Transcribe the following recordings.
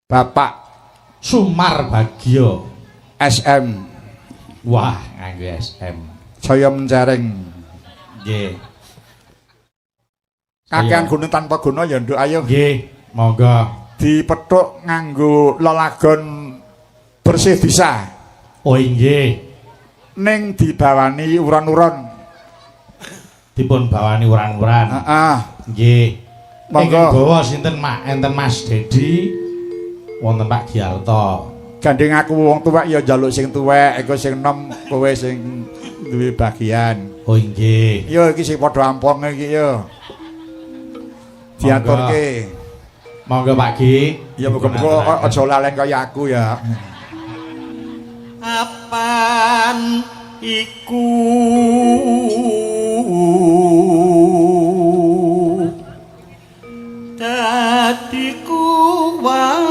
Bapak Sumar Bagio SM. Wah, nganggo SM. Saya menjaring. Nggih. Kakean guna tanpa guna ya nduk ayo. Nggih, monggo. Dipethuk nganggo lelagon bersih bisa. Oh nggih. Ning dibawani uran-uran. Dipun bawani uran-uran. Heeh. Nggih. Monggo. Bawa sinten Mak? Enten Mas Dedi. Wonten Pak Giarto. Gandeng aku wong tuwek ya njaluk sing tuwek, iku sing enom kowe sing duwe bagian. Oh nggih. Yo iki sing padha amponge iki yo. Diaturke. Monggo Pak Gi. Ya muga-muga aja lalen kaya aku ya. Apan iku dadi kewajiban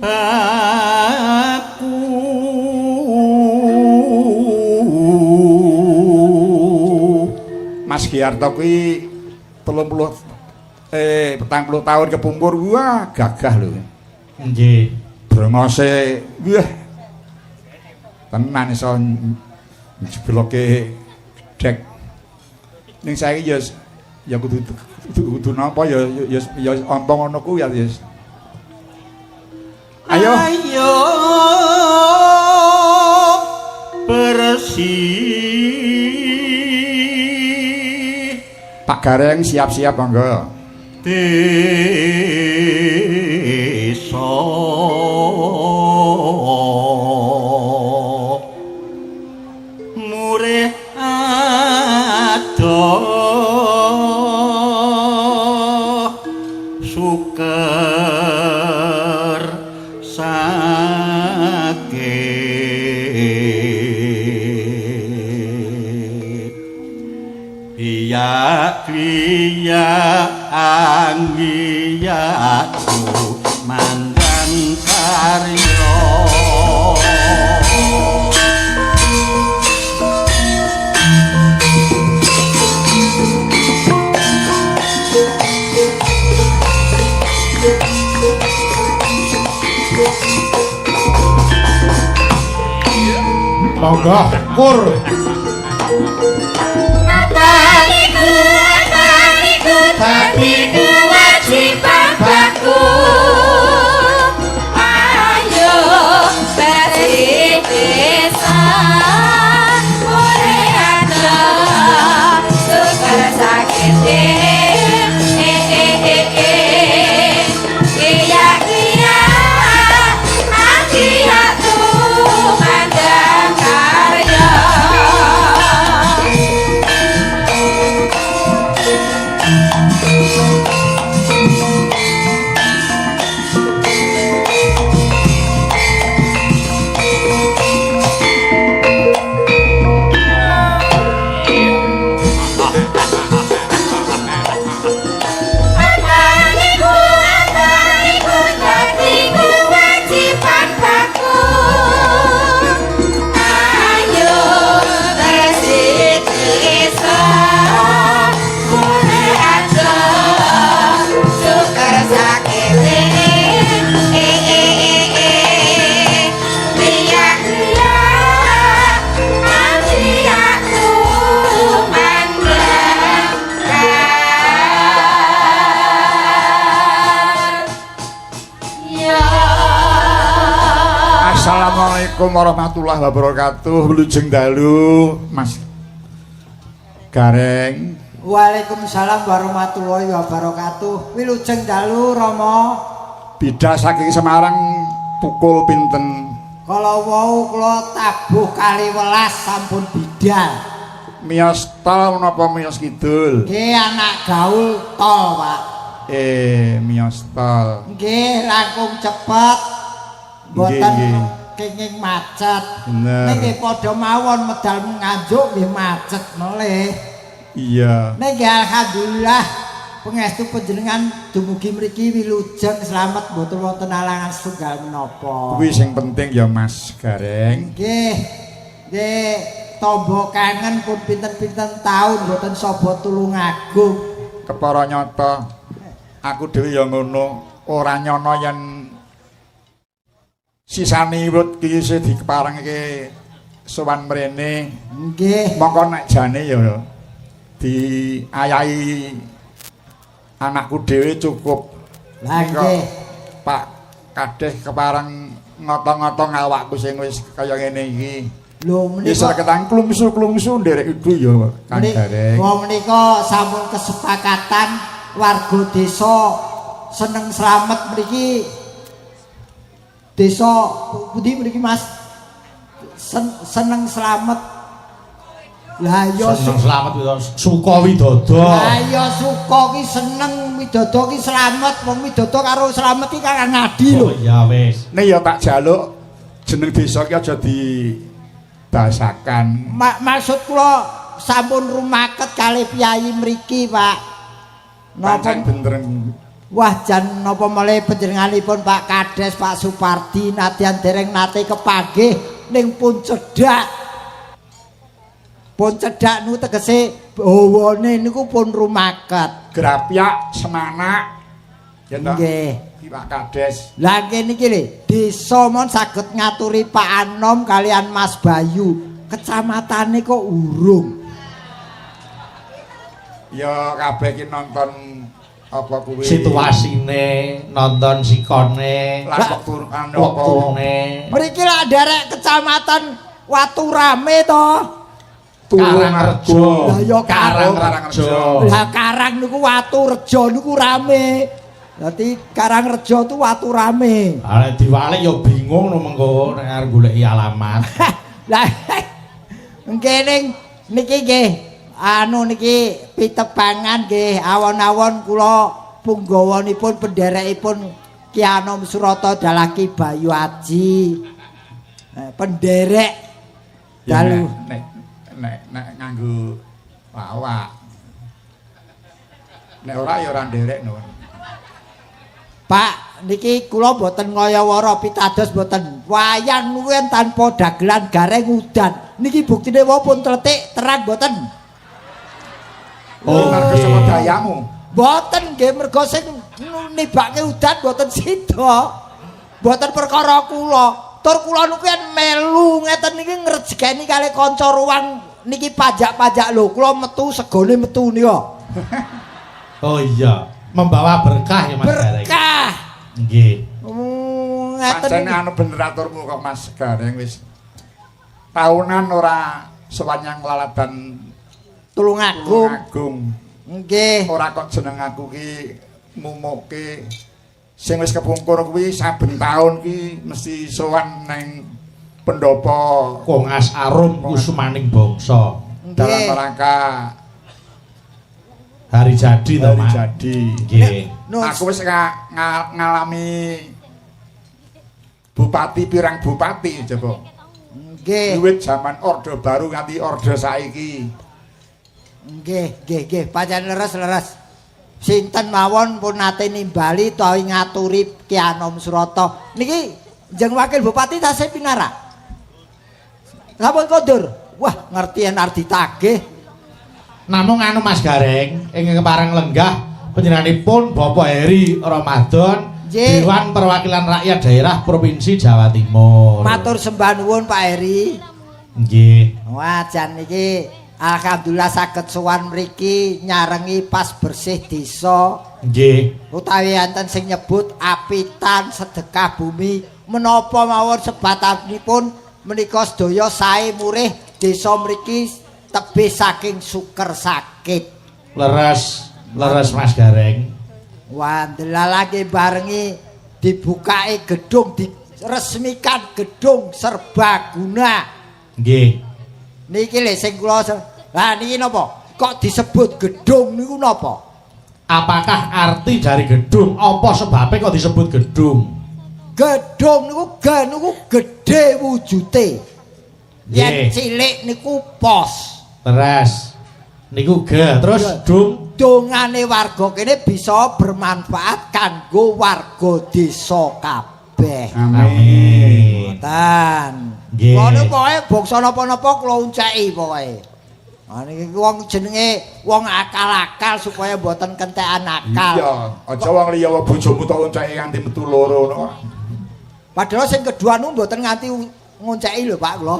aku Mas Giarto kuwi 40 tahun kepungkur wah gagah lho. Nggih. Brengose wah tenan iso jebloke dek. Ning saiki ya kudu napa ya ompong ngono kuwi ya. Ayo. Ayo bersih Pak Gareng siap-siap monggo. desa murih adoh suker sakit biak-biak anggiyatku mandang karya Monggo, Pur. Apaniku dadi kewajiban baku. Ayo bersih desa mulai ada suka sakit Kia-kia hati aku mandang karya. Apaniku dadi kewajiban baku. Ayo bersih desa mulai ada sukar sakit biak-biak hati aku mandang ya. Assalamualaikum warahmatullahi wabarakatuh. Wilujeng dalu Mas Gareng. Waalaikumsalam warahmatullahi wabarakatuh. Wilujeng dalu Rama. Bidah saking Semarang pukul pinten? Kala wau kula tabuh 12 sampun bidal. Miyos tol napa miyos kidul? Nggih anak gaul tol, Pak. Miyos tol. Nggih langkung cepet. Mboten Nggih. kenging macet. Bener. Nggih padha mawon medal nganjuk nggih macet melih. Iya. Nggih alhamdulillah pangestu panjenengan dumugi mriki wilujeng slamet mboten wonten alangan setunggal menapa. Kuwi sing penting ya Mas Gareng. Nggih. Nggih tombo kangen pun pinten-pinten taun mboten sobo Tulungagung. Kepara nyata aku dhewe ya ngono, ora nyono yen sisane wit ki isih dikeparengke sowan mrene. Nggih. Mongko nek jane ya diayahi anakku dhewe cukup. Lah nggih. Pak Kades kepareng ngotong-ngotong awakku sing wis kaya ngene iki. Lho Isor menika ketang klungsu-klungsu nderek iku ya Kang Gareng. wong menika sampun kesepakatan warga desa seneng slamet mriki. Desa pundi mriki Mas? Seneng slamet. Lah ya Seneng slamet suka widodo. Lah ya suka ki seneng widodo ki slamet, wong widodo karo slamet ki kakang ngadi lho. Oh ya wis. Nek ya tak jaluk jeneng desa ki aja dibasakan. Maksud kula sampun rumaket kalih piyayi mriki, Pak. Pancen bener. Wah jan napa malih panjenenganipun Pak Kades, Pak Supardi nadyan dereng nate kepanggih ning pun cedhak. Pun cedhak niku tegese hawane niku pun rumaket. Grapyak semanak. Ya toh? Nggih. Ki Pak Kades. Lah kene iki lho, desa mon saged ngaturi Pak Anom kalian Mas Bayu. Kecamatane kok urung. Ya kabeh ki nonton apa kuwi Situasine, nonton sikone, lan wektune apa. wektune. Mriki lak derek kecamatan Watu Rame to. Tulungarejo. Lah ya Karangrejo. Lah Karang niku Watu Rejo niku rame. Dadi Karangrejo tu Watu Rame. Lah nek diwalik ya bingung no mengko nek arep goleki alamat. Lah ngene niki nggih anu niki pitepangan nggih awon-awon kula punggawanipun penderekipun Ki Anom Surata Dalaki Bayu Aji. Penderek dalu Nek nganggo lawak. Nek ora ya ora nderek no. Pak niki kula mboten ngayawara pitados mboten. Wayang nuwun tanpa dagelan gareng udan. Niki buktine wae pun tletik terang mboten. Oh, mergo saka dayamu. Mboten nggih mergo sing nibake udan mboten sida. Mboten perkara kula. Tur kula niku yen melu ngeten niki ngrejekeni kalih kanca ruang niki pajak-pajak lho. Kula metu segone metu nika. Oh iya, membawa berkah ya Mas Gareng. Berkah. Nggih. Ngeten Pancen niki. anu bener aturmu kok Mas Gareng wis tahunan ora sewanyang laladan Tulungagung. Tulungagung. Nggih. Ora kok jeneng aku ki mumuke sing wis kepungkur kuwi saben taun ki mesti sowan neng pendopo Kongas Arum Kusumaning Bangsa. dalam Nggih. rangka Hari jadi to, hari Mas. jadi. Nggih. Aku wis ngalami bupati pirang bupati coba. Nggih. Wiwit zaman Orde Baru nganti Orde saiki. Nggih. Pancen leres. Sinten mawon pun nate nimbali utawi ngaturi Ki Anom Surata. Niki jeneng wakil bupati tasih pinarak. Sampun kondur. Wah, ngerti yen arep ditagih. Namung anu Mas Gareng ingkang kepareng lenggah panjenenganipun Bapak Heri Ramadan, Nggih. Dewan Perwakilan Rakyat Daerah Provinsi Jawa Timur. Matur sembah nuwun Pak Heri. Nggih. Wah, jan niki alhamdulillah saged sowan mriki nyarengi pas bersih desa. Nggih. Utawi enten sing nyebut apitan sedekah bumi menapa mawon sebatanipun menika sedaya sae murih desa mriki tebih saking suker sakit. Leres Mas Gareng. Wah, ndelalake barengi dibukake gedung diresmikan gedung serbaguna. Nggih. Niki lho sing kula lah niki napa? Kok disebut gedung niku napa? Apakah arti dari gedung? Apa sebabnya kok disebut gedung? Gedung niku gedhe wujute. Yen Nggih. cilik niku pos. Terus niku terus Iya. dung. Dongane warga kene bisa bermanfaat kanggo warga desa kabeh. Amin. Ngoten. Nggih. Ngono pokoke bangsa napa-napa kula unceki pokoke. Ah niki wong jenenge wong akal-akal supaya mboten kentekan akal. Iya, aja wong liya wae bojomu tok unceki nganti metu loro ngono. Padahal sing kedua nu mboten nganti ngunceki lho Pak kula.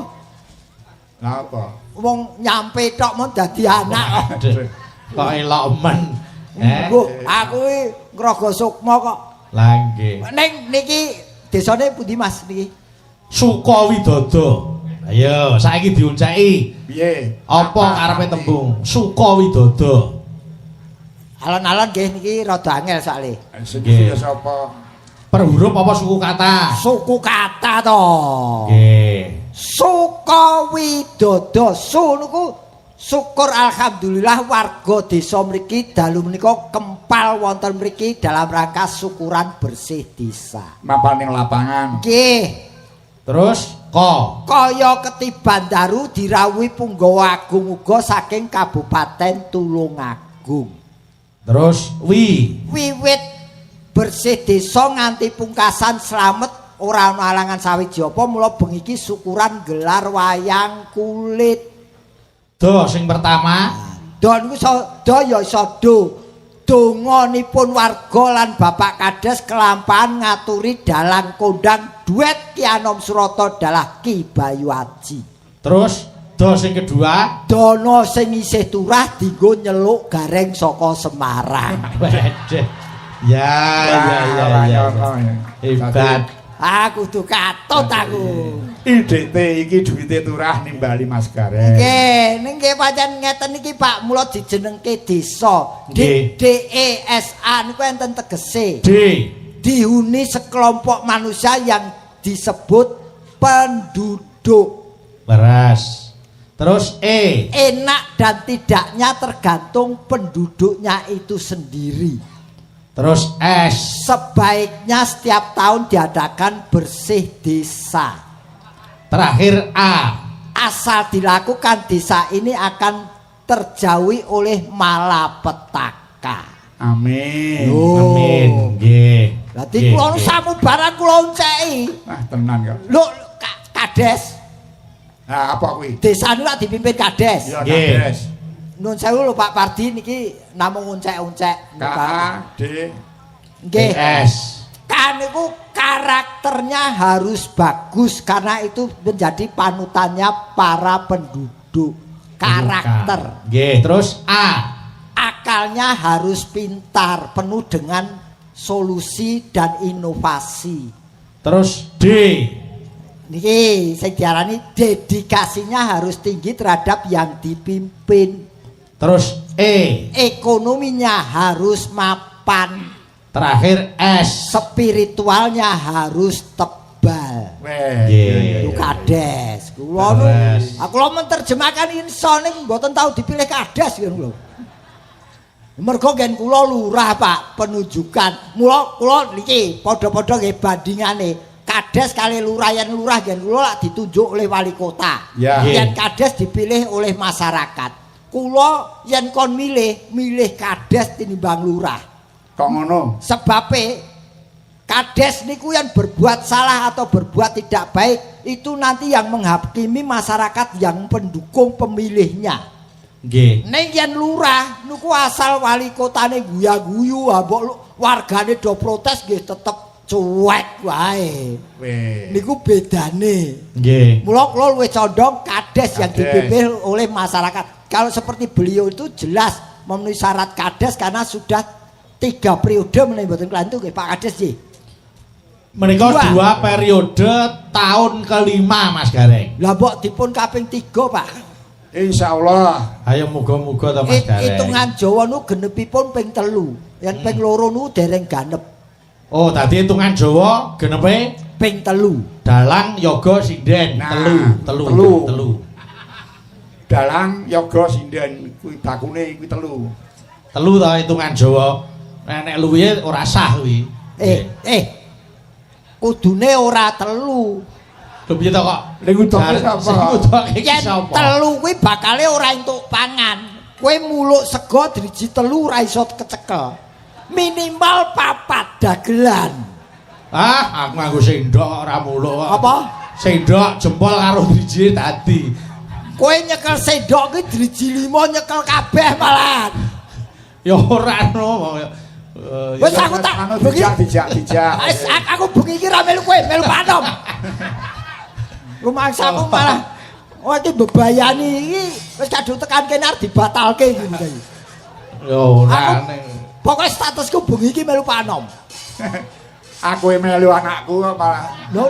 Lah apa? Wong nyampe tok mon dadi anak. Kok elok men. Mbuh, aku iki ngraga sukma kok. Lah nggih. Ning niki desane pundi Mas niki? Sukawidodo. Ayo, saiki diunceki. Piye? Apa karepe tembung Sukawidodo? Alon-alon nggih niki rada angel soalé. Sing Nggih. iki sapa? Per huruf apa suku kata? Suku kata to. Nggih. Sukawidodo. Su niku syukur alhamdulillah warga desa mriki dalu menika kempal wonten mriki dalam rangka syukuran bersih desa. Mapan ning lapangan. Nggih. Terus Kaya Ketiban Daru dirawuhi Punggawa Agung uga saking Kabupaten Tulungagung. Terus Wiwit bersih desa nganti pungkasan slamet ora ana alangan sawiji apa mula bengi iki syukuran gelar wayang kulit. Do sing pertama. Do niku do ya isa do. Donganipun warga lan Bapak Kades kelampahan ngaturi dalang kondang duet Ki Anom Surata dalah Ki Bayu Aji. Terus do sing kedua. Dono sing isih turah dienggo nyeluk gareng saka Semarang. Wedeh. Ya. Hebat. Aku kudu katut aku. IDT iki duwite turah nimbali Mas Gareng. Nggih, nggih pancen ngeten iki Pak, mula dijenengke desa. Nggih. DESA niku enten tegese. Dihuni sekelompok manusia yang disebut penduduk. Leres. Terus Enak dan tidaknya tergantung penduduknya itu sendiri. Terus Sebaiknya setiap tahun diadakan bersih desa. Terakhir Asal dilakukan desa ini akan terjauhi oleh malapetaka. Amin. Amin. Nggih. Dadi kula samubarang kula unceki. Ah tenan kok. Lho Kades. Nah, apa kuwi? Desa niku lak dipimpin Kades. Ya Nggih. Kades. Nun sewu lho Pak Pardi niki namung uncek-uncek. KAD. Nggih. S. Kan niku karakternya harus bagus karena itu menjadi panutannya para penduduk. Karakter. Nggih, terus Akalnya harus pintar, penuh dengan solusi dan inovasi. Terus D. Niki sing diarani dedikasinya harus tinggi terhadap yang dipimpin. Terus Ekonominya harus mapan. Terakhir S. Spiritualnya harus tebal. Weh. Nggih. Kades. Kula Terus. aku lo menerjemahkan insone mboten tahu dipilih Kades kan lho. Mergo gen kula lurah Pak, penunjukan. Mula kula niki padha-padha nggih bandingane. Kades kali lurah yen lurah gen kula lak ditunjuk oleh wali kota. Ya. Yen Kades dipilih oleh masyarakat. Kula yen kon milih Kades tinimbang lurah. Kok ngono? Sebabe Kades niku yang berbuat salah atau berbuat tidak baik itu nanti yang menghakimi masyarakat yang pendukung pemilihnya. Nggih. Ning yen lurah niku asal wali kotane guya-guyu mbok wargane do protes nggih tetep cuek wae. Weh. Niku bedane. Nggih. Mula kula luwih condong Kades yang Kades. dipimpin oleh masyarakat. Kalau seperti beliau itu jelas memenuhi syarat Kades karena sudah 3 periode menawi mboten kelantu nggih Pak Kades nggih. Menika 2 periode tahun kelima Mas Gareng. Lah mbok dipun kaping 3 Pak. Insyaallah. Ayo muga-muga to Mas Gareng. Hitungan Jawa nu genepipun ping 3. Yen ping 2 nu dereng ganep. Oh, tadi hitungan Jawa genepe Ping 3. dalang yoga sinden Nah, telu. Dalang yoga sinden kuwi bakune kuwi 3. Telu to hitungan Jawa. Nek luwihe ora sah kuwi. Kudune ora 3. Lho piye to kok? Lha utoke sapa? Sing utoke iki Yen sapa? 3 kuwi bakale ora entuk pangan. Kowe muluk sego driji 3 ora iso kecekel. Minimal 4 dagelan. Aku nganggo sendok ora muluk kok. Apa? sendok jempol karo driji tadi. Kowe nyekel sendok ki driji 5 nyekel kabeh malah. Ya ora no. Wis aku tak anu bengi. dijak. Wis aku bengi iki ra melu kowe, melu panom. Rumangsaku malah iki bebayani iki wis kadung tekan kene arep dibatalke iki. Ya ora ning. Pokoke statusku bengi iki melu panom. Aku melu anakku kok malah. Lho,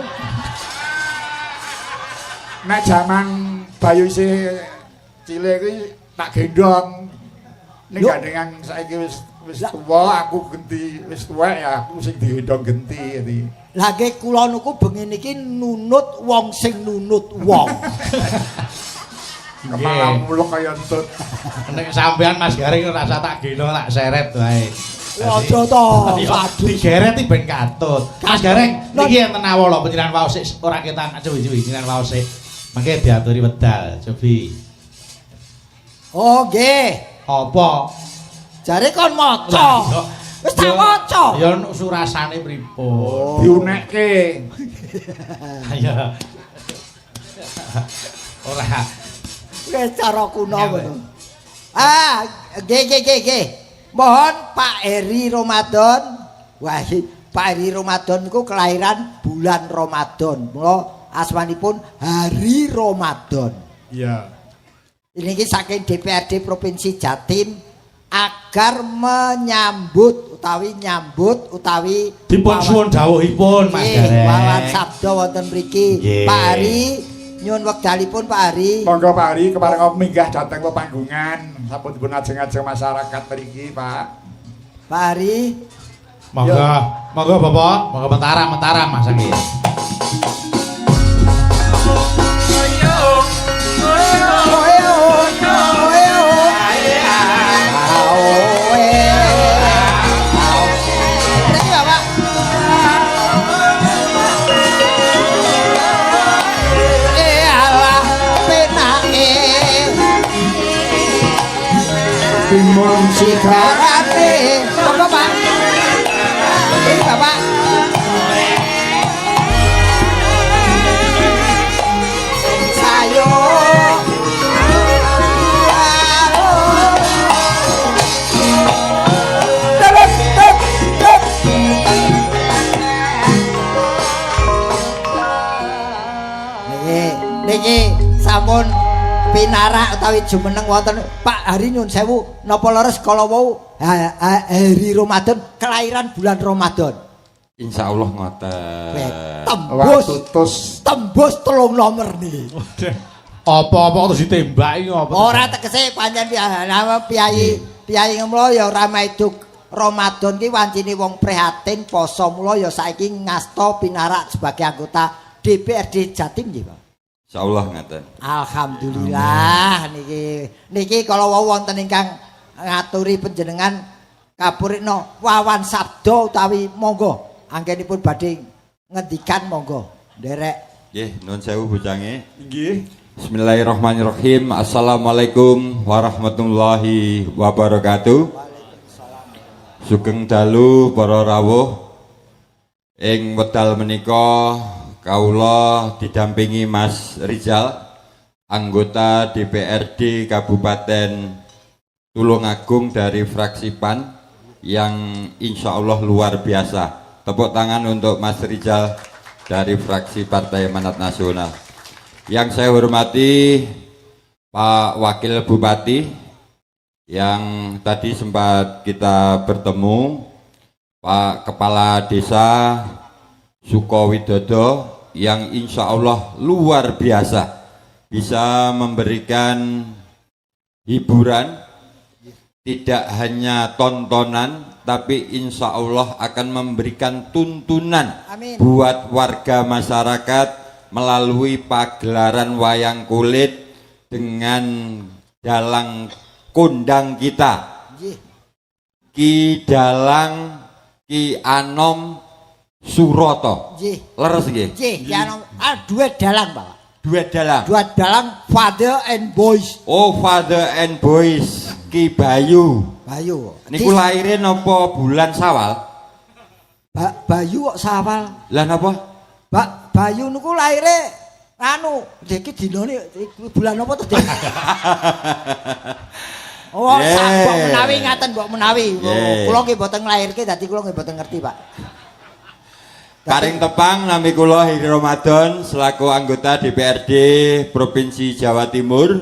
Nek jaman Bayu isih cilik kuwi tak gendong. Ning Lho. gandengan saiki wis tuwa, aku genti wis tuwek ya aku sing digendong genti iki. lah nggih kula niku bengi niki nunut wong sing nunut wong. Kemalang mulung kaya entut. Nek sampean Mas Garing rasa tak gendong tak seret wae. Aja to, Waduh, digeret iki ben katut. Mas Garing niki enten awala panjenengan waos sik ora ketan cuwi-cuwi jenengan waos sik. Mangke diaturi wedal, cobi. Oh nggih, Apa? jare kon maca. Wis tak maca. Ya surasane pripun? Diunekke. Ya. Ora. Wis cara kuno ngono. Ah, nggih. Mohon Pak Heri Ramadan. Wah, Pak Heri Ramadan niku kelahiran bulan Ramadan. Mula asmanipun Hari Ramadan. Iya. Ini saking DPRD Provinsi Jatim agar menyambut utawi Dipun suwun dawuhipun Mas Gareng. wawan sabda wonten mriki. Nggih. Pak Hari nyuwun wekdalipun Pak Hari. Monggo Pak Ari kepareng minggah dhateng pepanggungan sampun dipun ajeng-ajeng masyarakat mriki, Pak. Pak Hari Monggo Bapak, monggo mentara Mas nggih. Timun sigarate, monggo Pak. Ini Bapak. Sayo. Niki sampun pinarak utawi jumeneng wonten Pak Hari nyun sewu napa leres kala wau Hari Ramadan kelahiran bulan Ramadan. Insyaallah ngoten. Tembus 3 nomor niki. Apa-apa terus ditembaki apa? Ora tegese pancen piyai ngemlo ya ora maiduk Ramadan ki wancine wong prihatin poso mula ya saiki ngasta pinarak sebagai anggota DPRD Jatim nggih, Pak. Insyaallah ngoten. Alhamdulillah niki kalau wonten ingkang ngaturi panjenengan kapurikna wawan sabda utawi monggo anggenipun badhe ngendikan monggo nderek. Nggih, nuwun sewu bojange. Nggih. Bismillahirrahmanirrahim. Assalamualaikum warahmatullahi wabarakatuh. Sugeng dalu para rawuh. Ing wekdal menika kawula didampingi Mas Rizal, anggota DPRD Kabupaten Tulungagung dari fraksi PAN yang insya Allah luar biasa. Tepuk tangan untuk Mas Rizal dari fraksi Partai Amanat Nasional. Yang saya hormati Pak Wakil Bupati yang tadi sempat kita bertemu, Pak Kepala Desa Sukowidodo yang insya Allah luar biasa bisa memberikan hiburan, tidak hanya tontonan tapi insya Allah akan memberikan tuntunan. Amin. Buat warga masyarakat melalui pagelaran wayang kulit dengan dalang kondang kita, Ki Dalang Ki Anom Suroto. Leres nggih? Duet dalang, Pak. Duet dalang. Duet dalang Father and Boys. Oh, Father and Boys Ki Bayu. Bayu. Niku lahirin napa bulan Sawal? Bayu kok Sawal. Lah napa? Bayu niku lahire Anu, iki dinane bulan apa to, Dik? Oh, mbok menawi ngaten, mbok menawi. Kula nggih mboten nglairke dadi kula nggih mboten ngerti, Pak. Paring tepang nami kula Heri Ramadan selaku anggota DPRD Provinsi Jawa Timur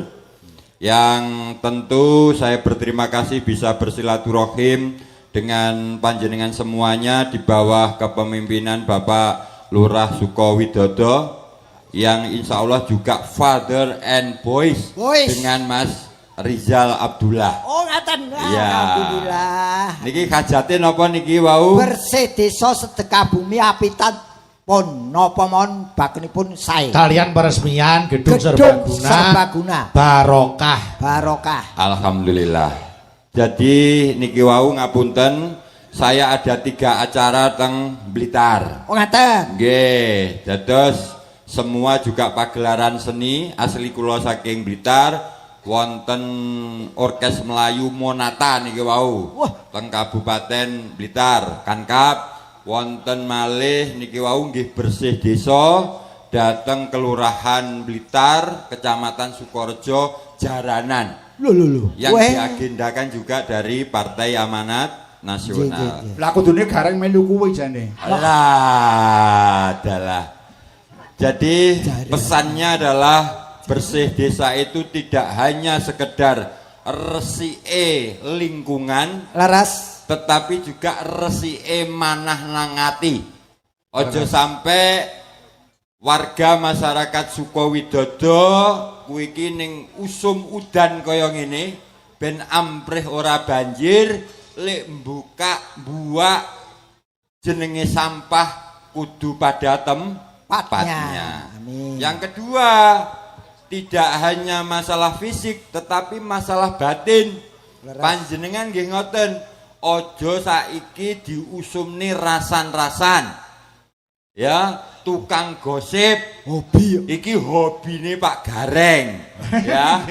yang tentu saya berterima kasih bisa bersilaturahim dengan panjenengan semuanya di bawah kepemimpinan Bapak Lurah Sukowidodo yang insya Allah juga father and boys dengan Mas Rizal Abdullah. Oh, ngaten. Iya. Alhamdulillah. Niki hajate napa niki wau? Bersih desa sedekah bumi apitan pun napa mon bagenipun sae. Kalian peresmian gedung serbaguna barokah. Barokah. Alhamdulillah. Jadi niki wau ngapunten, saya ada 3 acara teng Blitar. Oh, ngaten. Nggih, dados semua juga pagelaran seni asli kula saking Blitar. Wonten Orkes Melayu Monata niki wau. Teng Kabupaten Blitar, Kankap. Wonten malih niki wau nggih bersih desa dateng Kelurahan Blitar, Kecamatan Sukorejo, Jaranan. Lho. Yang diagendakan juga dari Partai Amanat Nasional. Lah kudune gareng melu kuwi jane. Alah, adalah. Jadi pesannya adalah bersih desa itu tidak hanya sekedar resike lingkungan, Laras. tetapi juga resike manah nangati. Ojo sampai warga masyarakat Sukowidodo kuwi iki ning usum udan kaya ngene ben amprih ora banjir, lek buak jenenge sampah kudu pada tempatnya. Amin. Yang kedua, tidak hanya masalah fisik tetapi masalah batin. Panjenengan nggih ngoten, ojo saiki diusumni rasan-rasan. Ya, tukang gosip. Hobi. Iki hobine Pak Gareng. Ya.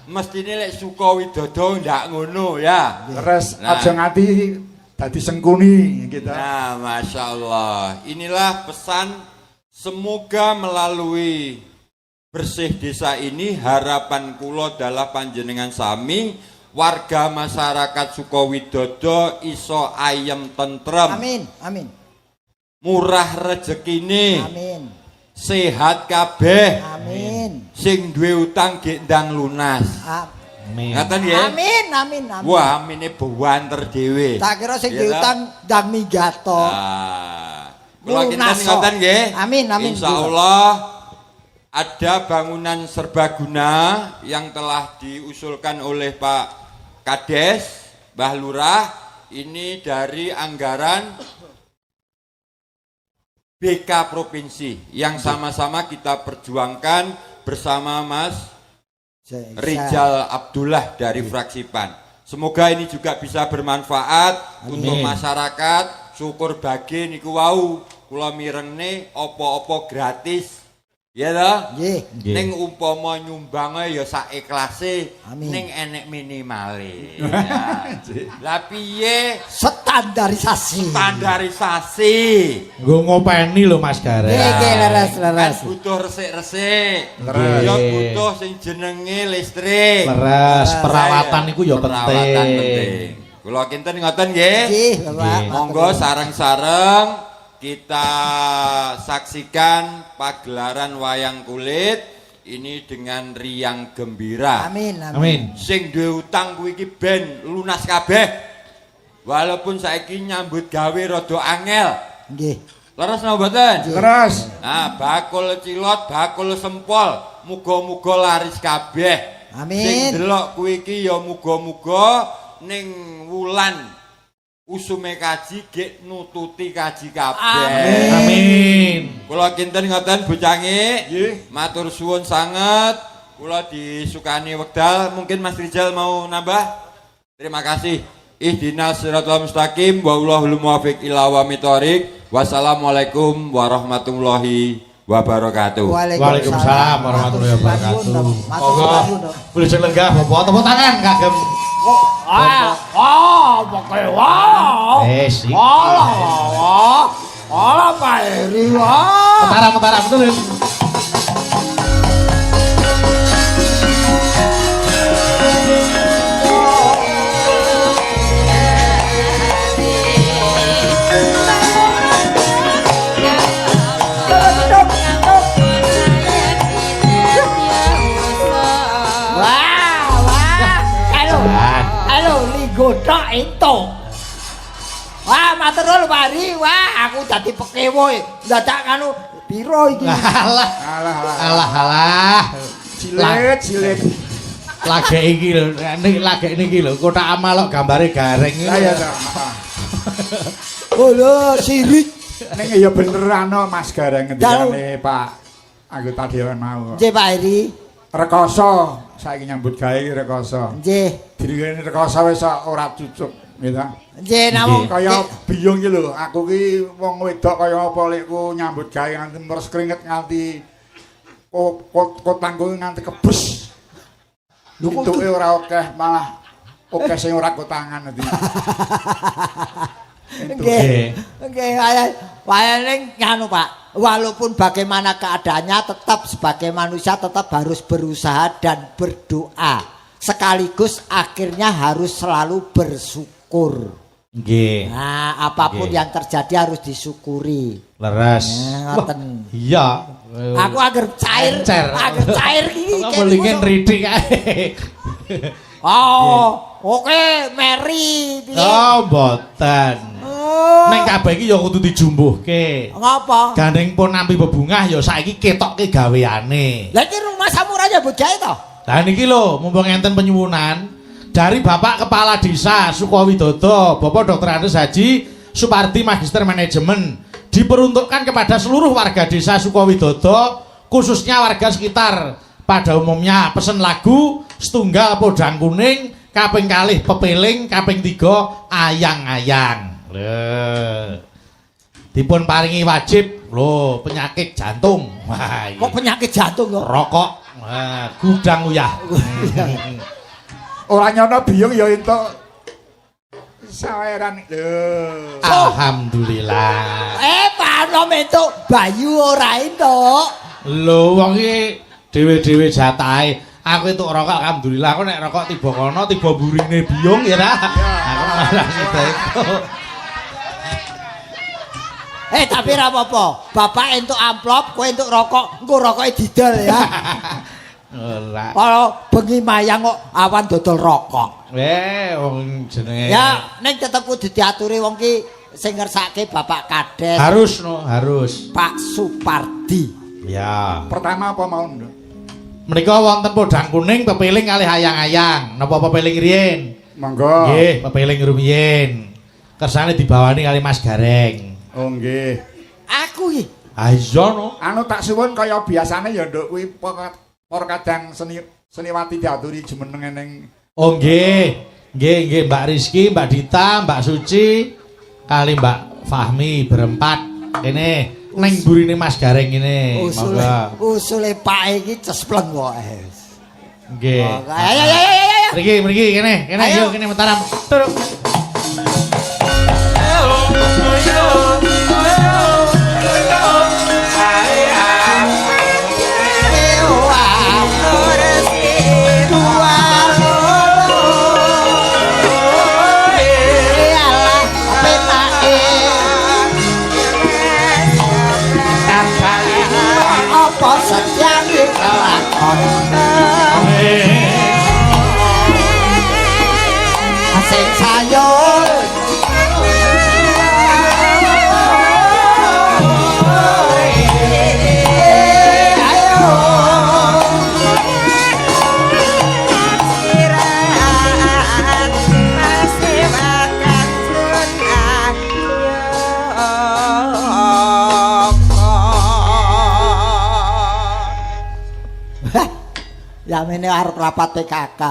Mestine lek Sukowidodo ndak ngono ya. Terus Nah. aja ngati dadi sengkuni kita. Nah, Masya Allah. Inilah pesan, semoga melalui bersih desa ini harapan kula adalah panjenengan sami warga masyarakat Sukowidodo iso ayem tentrem. Amin. Murah rezekine. Amin. Sehat kabeh. Amin. Sing duwe utang gek ndang lunas. Amin. Ngaten nggih? Amin. Wah, amine buanter dhewe. Tak kira sing Iya, diutang ndang minggato. Kula kinten Lunas, ngoten nggih. Amin. Insyaallah ada bangunan serbaguna yang telah diusulkan oleh Pak Kades, Mbah Lurah, ini dari anggaran BK Provinsi yang sama-sama kita perjuangkan bersama Mas Rizal Abdullah dari fraksi PAN. Semoga ini juga bisa bermanfaat untuk masyarakat. Syukur bagi niku wau kula mirenge apa-apa gratis. Ya toh? Nggih. Ning umpama nyumbange ya sak ikhlase, Amin. ning enek minimale. Ya. Lah piye Standarisasi. standarisasi? Nggo ngopeni lho Mas Gareng. Nggih, leres. Kan butuh resik-resik. Leres. Ya butuh sing jenenge listrik. Leres, perawatan niku ya Perawatan penting. penting. Kula kinten ngoten nggih. Nggih, Bapak. Monggo sareng-sareng kita saksikan pagelaran wayang kulit ini dengan riang gembira. Amin. Sing duwe utang kuwi iki ben lunas kabeh. Walaupun saiki nyambut gawe rada angel. Nggih. Leres napa mboten? Terus Nah, bakul cilot, bakul sempol, muga-muga laris kabeh. Amin. Sing delok kuwi iki ya muga-muga ning wulan usume kaji gek nututi kaji kabeh. Amin. Kula kinten ngoten bocange. Nggih. Matur suwun sanget. Kula disukani wekdal. Mungkin Mas Rizal mau nambah? Terima kasih. Ihdinas siratal mustaqim wa Allahul muwaffiq ila aqwamit thoriq. Wassalamualaikum warahmatullahi wabarakatuh. Waalaikumsalam warahmatullahi wabarakatuh. Matur Monggo. suwun. Boleh sing lenggah Bapak tepuk tangan kagem. Pokoke wah. Wes. Alah Pak Heri wah. Mentara betul. lho ligodhok entuk. Wah, matur nuwun Pak Ari. Wah, aku dadi pekewo. Dadak kanu piro iki? Alah. Alah. Cilet. Lagek iki lho, lagek niki lho, kotak amal kok gambare gareng iki. Lah ya ta. Oh lho, sirik. Ning ya bener ana Mas Gareng ngendikane Pak anggota dewan mau. Nggih Pak Ari. Rekoso saiki nyambut gawe rekoso. Nggih. Direne rekoso wis ora cucuk, nggih ta. Nggih namung Kaya biyung iki lho, aku ki wong wedok kaya apa lekku nyambut gawe nganti meres keringet nganti kotangku nganti kebus. Lho kok Entuke ora akeh, malah akeh sing ora kotangan nanti. Nggih. Nggih, wayane nganu Pak. Walaupun bagaimana keadaannya tetap sebagai manusia tetap harus berusaha dan berdoa. Sekaligus akhirnya harus selalu bersyukur. Nggih. Nah, apapun Nggih. yang terjadi harus disyukuri. Leres. Ngoten. Iya. Aku agar cair. Encer. Agar cair iki. Kok melingin ridik ae. Oh, oke, Mary. piye? Oh, mboten. Oh. Nek kabeh iki ya kudu dijumbuhke. Ngapa? Gandeng pun nampi bebungah ya saiki ketokke gaweane. Lah iki rumah samuranya bojahe to? Lah niki lho, mumpung enten penyuwunan dari Bapak Kepala Desa Sukowidodo, Bapak Dr. Andes Haji Supardi Magister Manajemen diperuntukkan kepada seluruh warga Desa Sukowidodo, khususnya warga sekitar. Pada umumnya pesen lagu setunggal podang kuning, kaping kalih pepeling, kaping 3 ayang-ayang. Lho. Dipun paringi wajib lho penyakit jantung. Wah, iya. Kok penyakit jantung kok? Rokok. Wah, gudang uyah. Ora nyono biyung ya entuk saweran. Lho. Alhamdulillah. Pak nom entuk bayu ora entuk. Lho wong iki dhewe-dhewe jatahe. Aku entuk rokok alhamdulillah. Aku nek rokok tiba kono tiba burine biyung ya ra. Aku malah sida entuk. Tapi ora apa-apa. Bapak entuk amplop, kowe entuk rokok, engko rokoke didol ya. Ora. Kalau bengi mayang kok awan dodol rokok. Wong jenenge. Ya, ning tetep kudu diaturi wong ki sing ngersake Bapak Kades. Harus no, harus. Pak Supardi. Ya. Pertama apa mau, Nduk? Menika wonten podang kuning pepeling kalih ayang-ayang. Napa pepeling riyin? Monggo. Nggih, pepeling rumiyin. Kersane dibawani kali Mas Gareng. Oh nggih. Aku iki. Ah iya no. Anu tak suwun kaya biasane ya Nduk kuwi por kadang seniwati diaturi jumeneng ning Oh nggih. Nggih Mbak Rizky, Mbak Dita, Mbak Suci kali Mbak Fahmi berempat. Kene ning burine Mas Gareng ini. Usule Pak iki cespleng kok. Nggih. Ayo. Mriki kene Ayo. yo kene mataram. Turun. Apa setiap kelakon sing sayur ya mene arep rapat PKK.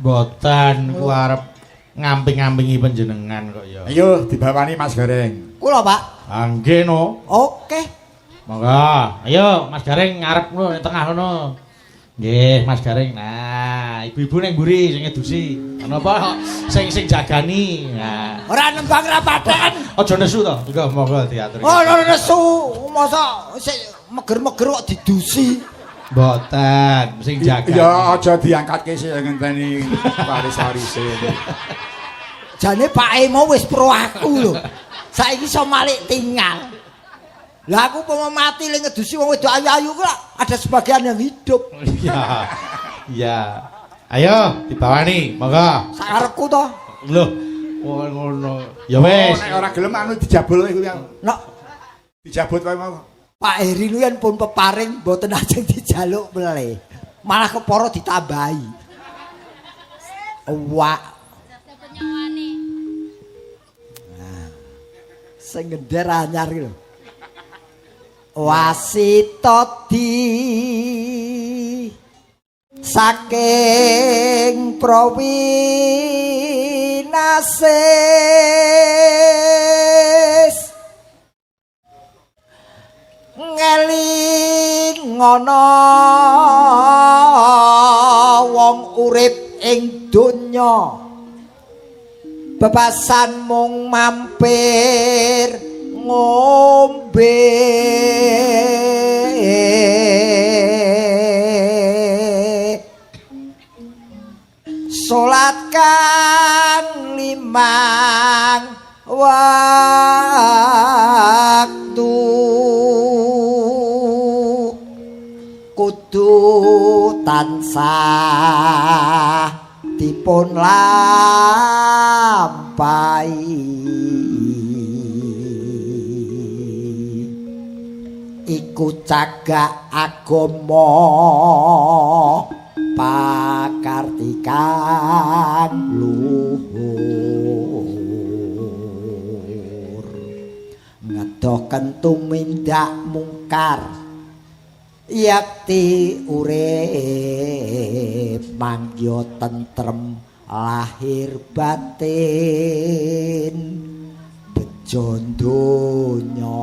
Boten ku arep ngamping-ngampingi panjenengan kok ya. Ayo dibawani Mas Gareng. Kula, Pak. Nggih no. Oke. Monggo. Ayo Mas Gareng ngarep no tengah kono. Nggih, Mas Gareng. Nah, ibu-ibu ning mburi sing ngedusi. Ana apa sing jagani. Nah, Ora nembang rapaten. aja nesu to. Juga monggo diatur. Oh, nesu. Masa sik meger-meger kok didusi. Mboten, sing jaga. Ya aja diangkatke sing ngenteni waris-warise. Jane Pak Emo wis pro aku lho. Saiki iso malik tinggal. Lah aku mau mati le ngedusi wong wedok ayu-ayu kok ada sebagian yang hidup. Iya. Iya. Ayo dibawani, monggo. Sakarepku to. Lho, oh ngono. Ya wis. Nek ora gelem anu dijabul kuwi. Nek Dijabut wae mau. Pak Heri nu yen pun peparing mboten ajeng dijaluk meleh. Malah kepara ditambahi. Wak. Nah. Sing ngender anyar iki lho. Wasita saking Prawinasis ngeling ngono wong urip ing donya bebasan mung mampir ngombe salat kang limang waktu kudu tansah dipun lampahi iku cagak agama pakartikan luhur ngedoken tumindak mungkar yakti urip mangya tentrem lahir batin bejo donya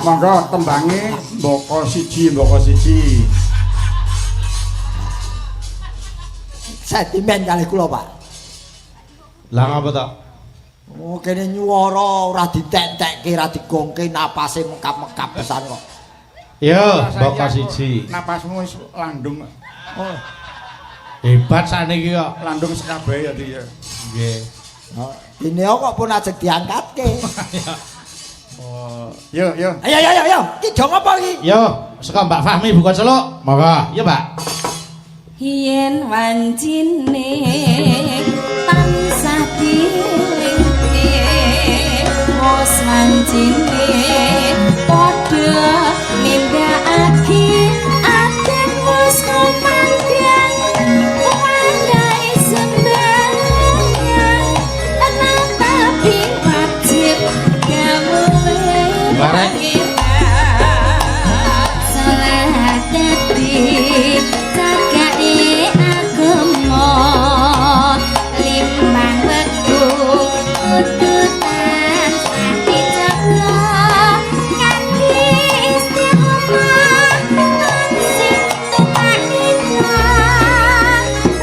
Monggo tembange mboko siji. Sentimen kalih kula, Pak. Lah ngapa to? Oh, kene nyuwara ora ditentekke, ora digongke napase mengkap-mengkap pisan kok. Yo, mboko siji. Napasmu wis landung. Oh, Hebat sakniki kok. Landung sekabehe ya iki ya. Nggih. dene kok pun ajeng diangkatke. Oh, Yo. Ayo. Ki dong apa iki? yo, saka Mbak Fahmi buka celuk. Monggo. Yo, Mbak. yen wancine tansah dilingke wis wancine padha nindakake aten wis kumandang wayahe sembahyang tapi wajib gawe salah dadi cagake agama limang wektu kudu tansah dijaga kanthi istiqomah sing tumanina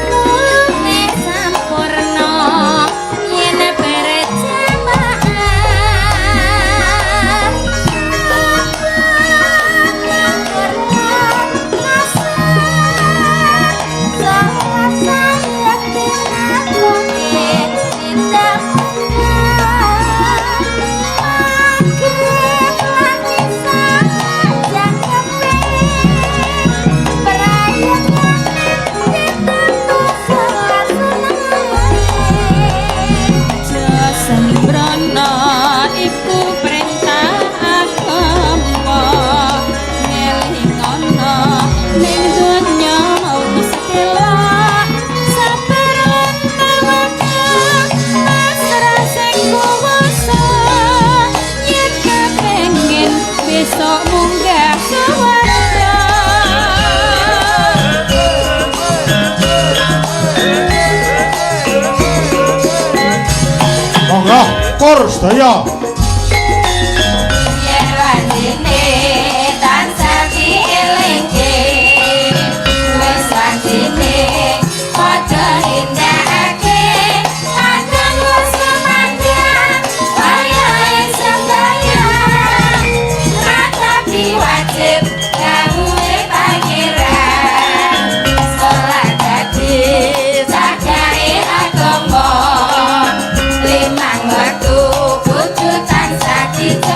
luwih sampurna yen berjamaah iku perintah agama ngelingono ning donya wis kelak sabar tawakal pasrah sing kuwasa yen kepengin besok munggah swarga Monggo, kur sedaya. yen wandine tansah dielingke wis wandine padha nindakake padang wis kemandang wayahe sembahyang tapi wajib gawe pangeran salat dadi cagake agama limang waktu kudu tansah dijaga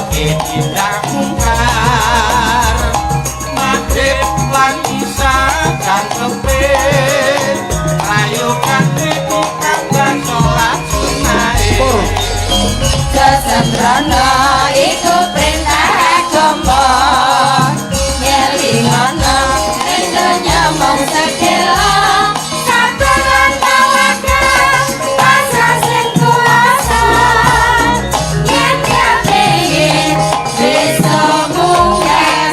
oke tindak mungkar maghrib lan isa kan kepin ayo kan iku kang salat sunah Sesembrono iku perintah agama ngelingono ing donya mung sedelo sabaran tawakal pasrah sing kuasa yen kepengin bisa munggah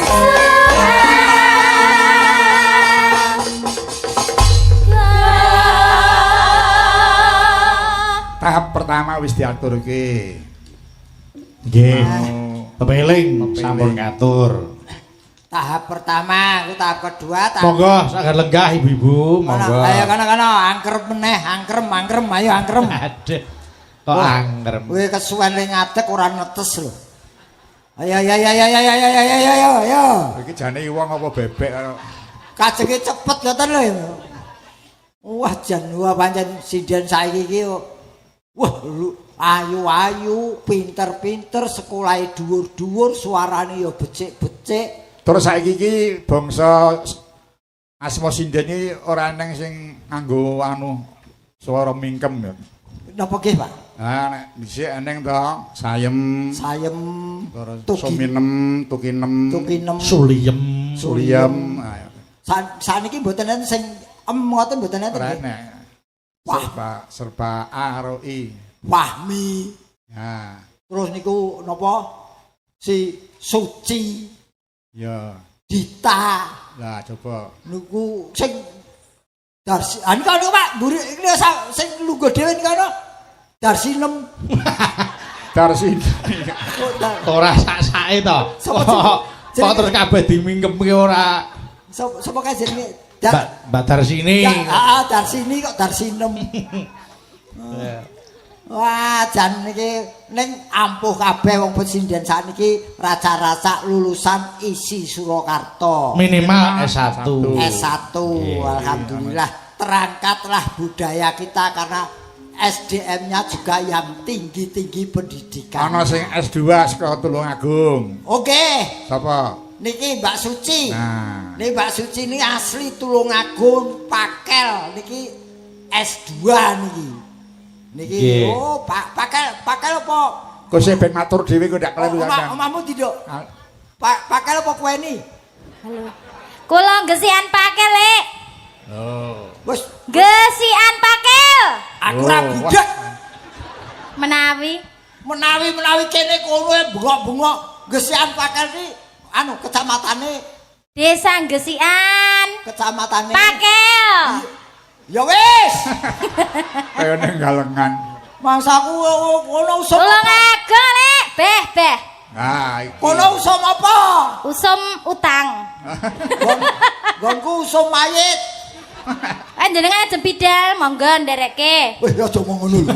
Tahap pertama wis diaturke. nggih kepeling Kepeling. sampun ngatur Tahap pertama, itu tahap kedua, tahap monggo saged lenggah ibu-ibu monggo Ayo kono angkrem meneh, angkrem, ayo angkrem. aduh kok Wah, angrem Kowe kesuwen ning ngadeg ora netes lho. Ayo. Iki jane wong apa bebek karo Kajenge cepet ngoten lho. Wah, jan wah pancen sinden saiki iki wah lu ayu-ayu, pinter-pinter, sekolahe dhuwur-dhuwur, suarane ya becik-becik. terus saiki iki bangsa asma sinden iki ora neng sing nganggo anu swara mingkem ya. Napa nggih, Pak? Nah nek dhisik eneng to sayem Sayem, terus tuki, suminem, tukinem, tukinem. suliem suliem. Saniki mboten enten sing ngoten mboten enten. Ora nggih. enek. Wah. Serba A karo I. Wahmi. Nah, Terus niku napa? Si Suci, ya. Dita. Lah coba. Niku sing Darsi, anu kan Pak, mburi iki sing lungguh dhewe niku ana Darsinem. Darsin. ora sak-sake to Sapa kok terus kabeh dimingkem ki ora Sapa kae jenenge? Mbak Darsini Darsini kok Darsinem. Wah, jan niki ning ampuh kabeh wong pesinden sakniki raca-raca lulusan isi Surakarta. minimal S1 S1, alhamdulillah. Terangkatlah budaya kita karena SDM-nya juga yang tinggi-tinggi pendidikan. Ana sing S2 saka Tulungagung. Oke, Sapa? niki Mbak Suci. Nah, Niki Mbak Suci ini asli Tulungagung, Pakel. Niki S2 niki. Niki Nggih. oh Pakel apa? kok sing ben matur dhewe kok ndak kleru sampean. Omamu tidak. Pakel apa kowe ni? Kula gesian pakel, Lek. Wes, Gesian pakel. aku ora budak. Menawi Kene kono bengok-bengok gesian Pakel iki anu kecamatane desa gesian kecamatan pakel. Ya wis. Kaya ning galengan. Mangsaku kono usum. Kula ngagel, Lek. Beh. Nah, iki. Kono usum apa? Usum utang. Gonku usum mayit. Jenengan jempidal, monggo ndereke. Wih, aja ngomong ngono lho.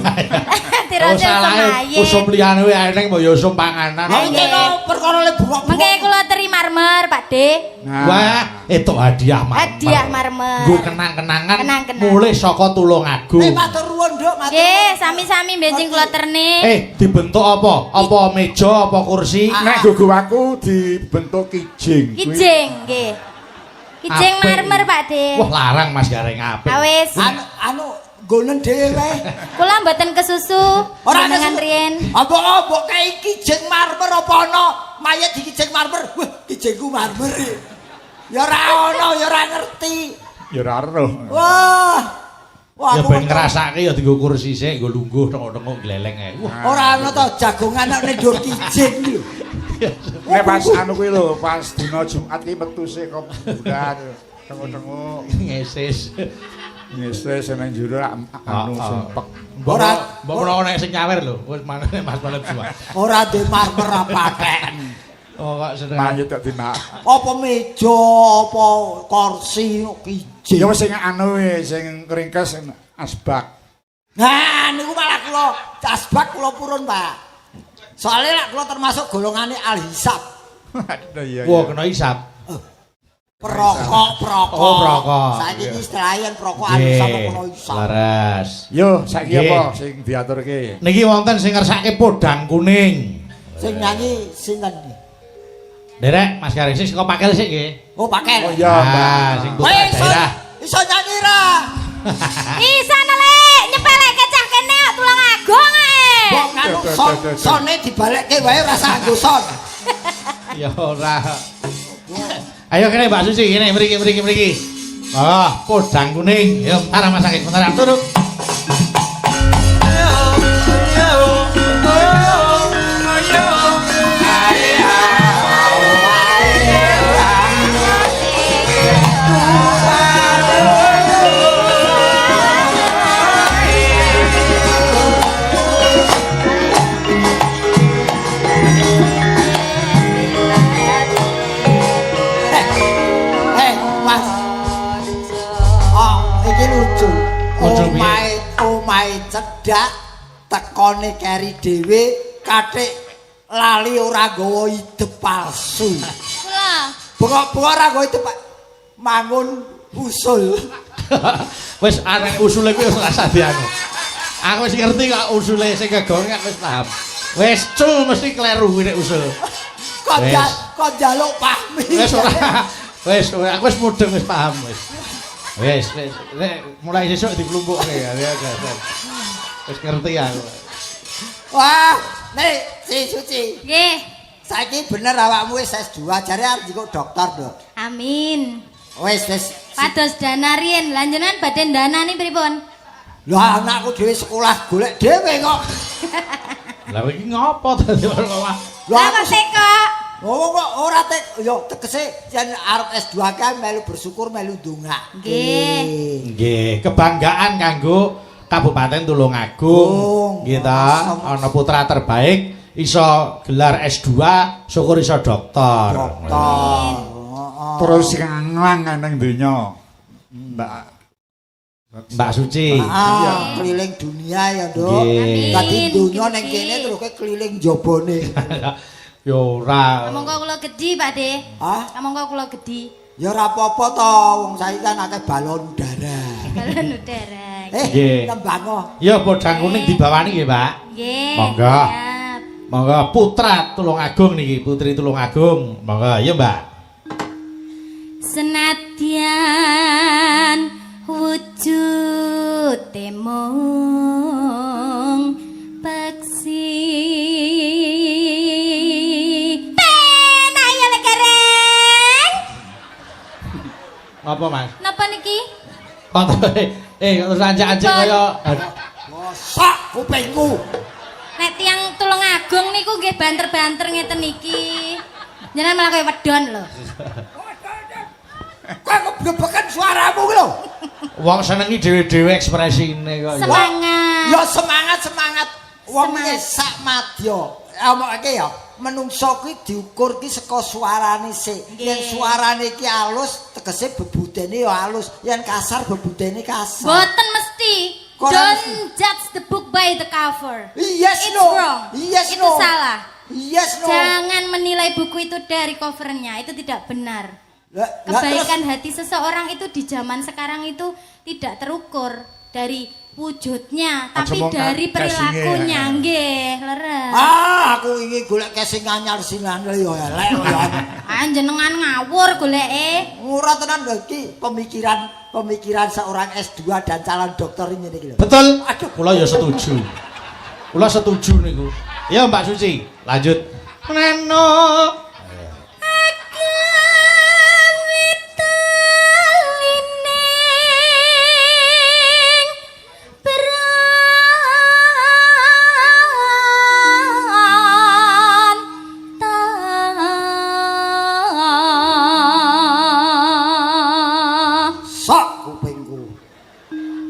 Tirose semaye. usum liyane wae eneng mbok ya usum panganan Ha iki kok perkara le bengok. Mengke kula teri marmer, Pak De. Nah, wah itu hadiah marmer Hadiah marmer. nggo kenang-kenangan Kenang-kenang. mulih saka Tulungagung Matur nuwun, Nduk, matur. Nggih, sami-sami benjing kula terni. dibentuk apa meja apa kursi nek gugu aku dibentuk kijing. Kuwi- Kijing, nggih. Kijing Apik. marmer, Pak De. wah larang Mas Gareng apik Awis. Anu gonen dhewe. Kula mboten kesusu. Ora dengan kesusu. riyen. Apa kae kijing marmer apa ana mayat di kijing marmer? Wah, kijingku marmer. Ya ora ana, ya ora ngerti. Ya ora roh. Wah. Wah, ya aku ben ngerti. ngrasake ya dienggo kursi sik nggo lungguh tengok-tengok gleleng ae wah Ora ana to jagongan nek ning dur kijing lho. Nek pas anu kuwi lho, pas dina Jumat iki metu sik kok bulan. Tengok-tengok ngesis ngeses nang jero anu sumpek. Ora- mbok menawa nek sing nyawer lho wis manane Mas Malam Jumat Ora de marmer apa kek. oh kok seneng Mayit tak dina. Apa meja, apa kursi kijing. Ya wis sing anu sing ringkes sing asbak. Nah, niku malah kula asbak kula purun, Pak. Soalnya lah kula termasuk golongane al-hisab. Iya. wah kena isap Perokok. Oh, perokok. Saiki iki istilahnya perokok Nggih, al-hisab apa kono hisab. laras Yo saiki Nggih. apa sing diaturke? niki wonten sing ngersake podang kuning Sing nyanyi sinten iki? Derek Mas Garing sing saka Pakel sik nggih. Oh, Pakel. Oh iya, Mbak. Sing putra Weh, daerah. iso nyanyi ra? Isa nelek nyepelek kecah kene kok tulang agung ae. Kok nganu sone dibalekke wae ora sanggo son. Ya ora. Ayo kene Mbak Suci kene mriki. Oh, podang kuning. Ya bentar masake bentar turun. Mas. Oh, iki lucu. Lucu piye? Omahe cedhak tekone keri dhewe kathik lali ora nggawa ide palsu. Kula. Bengok-bengok ora nggawa ide mangun usul. Wis arek usule kuwi wis rasa dianu. Aku wis ngerti kok usule sing gegone aku wis paham. Wis cul mesti kleru kuwi nek usul. Wes. Kok njaluk pahmi. Wis ora. Wis aku wis mudeng wis paham wis. Wis nek mulai sesuk diplumpukke ya. Wis ngerti aku. Wah, nek si Suci. Nggih. Saiki bener awakmu wis S2 jare arep njikuk dokter, Dok. Amin. Wis. Pados dana riyen, lan jenengan badhe danani pripun? Lah anakku dhewe sekolah golek dhewe kok. Lah iki ngopo dadi Lah kok teko? Oh kok ora yo tegese yen arep S2 kan melu bersyukur melu ndonga. Nggih. nggih, kebanggaan kanggo Kabupaten Tulungagung. Nggih ta, ana putra terbaik iso gelar S2, syukur iso dokter. Dokter. Terus ngang nang donya. Mbak Suci. Ah, keliling dunia ya, Dok. Nggih. Dadi donya Nggih, ning Gusti. kene terus keliling jabone. Yo ora. Monggo kula gedhi, Pak De. Hah? Monggo kula gedhi. Ya ora apa-apa to, wong saiki kan akeh balon udara. Balon udara. Nggih. Tembang. Ya podang kuning dibawani nggih, Pak. Nggih. Monggo. Siap. Monggo putra Tulungagung niki, putri Tulungagung. Monggo, ya, Mbak. Senadyan wujude mung peksi ayo lekereng Apa, Mas? napa niki Kontrole. Terus anjek-anjek kaya Sak kupingku. nek tiyang Tulungagung niku nggih banter-banter ngeten iki jenengan malah kaya wedon lho Kowe keblebeken suaramu ki lho. wong senengi dhewe-dhewe ekspresine kok. ya. semangat Ya semangat. Wong iki sak madya. Omongke ya, menungso kuwi diukur ki saka suarane sik. Yen Nggih. suarane ki alus, tegese bebudene ya alus. Yen kasar bebudene kasar. boten mesti Kok ora don't judge the book by the cover Yes it's no. wrong Yes itu no. salah Yes no. jangan menilai buku itu dari covernya itu tidak benar kebaikan hati seseorang itu di zaman sekarang itu tidak terukur dari wujudnya tapi mau dari casingnya. perilakunya nggih leres Aku ingin golek casing anyar sinan ya elek ya. jenengan ngawur goleke Ora tenan lho iki pemikiran seorang S2 dan calon dokter ini iki lho. Betul. Aduh. Kula ya setuju. Kula setuju niku. Ya Mbak Suci, lanjut. Neno. Sok kupingku.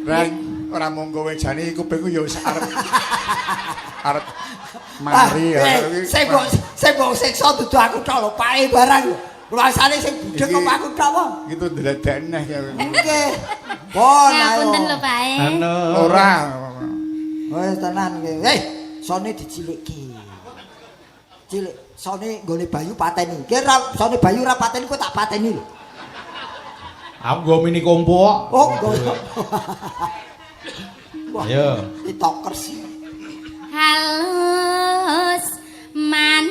Reng ora mung kowe jane kupingku ya wis arep mari ya. Sing mbok siksa dudu aku tok lho, pake barang lho. Ruasane sing budhek kok aku tok wae. Gitu ndeledek neh ya. Nggih. Pon ayo. Ngapunten lho Pak. Anu. Ora. Wis tenan nggih. Sone dicilikke. Cilik, sone nggone Bayu pateni. Ki sone Bayu ora pateni kok tak pateni lho. Aku nggo mini kompo kok. Oh, nggo. Ayo. Ditokers. Halus man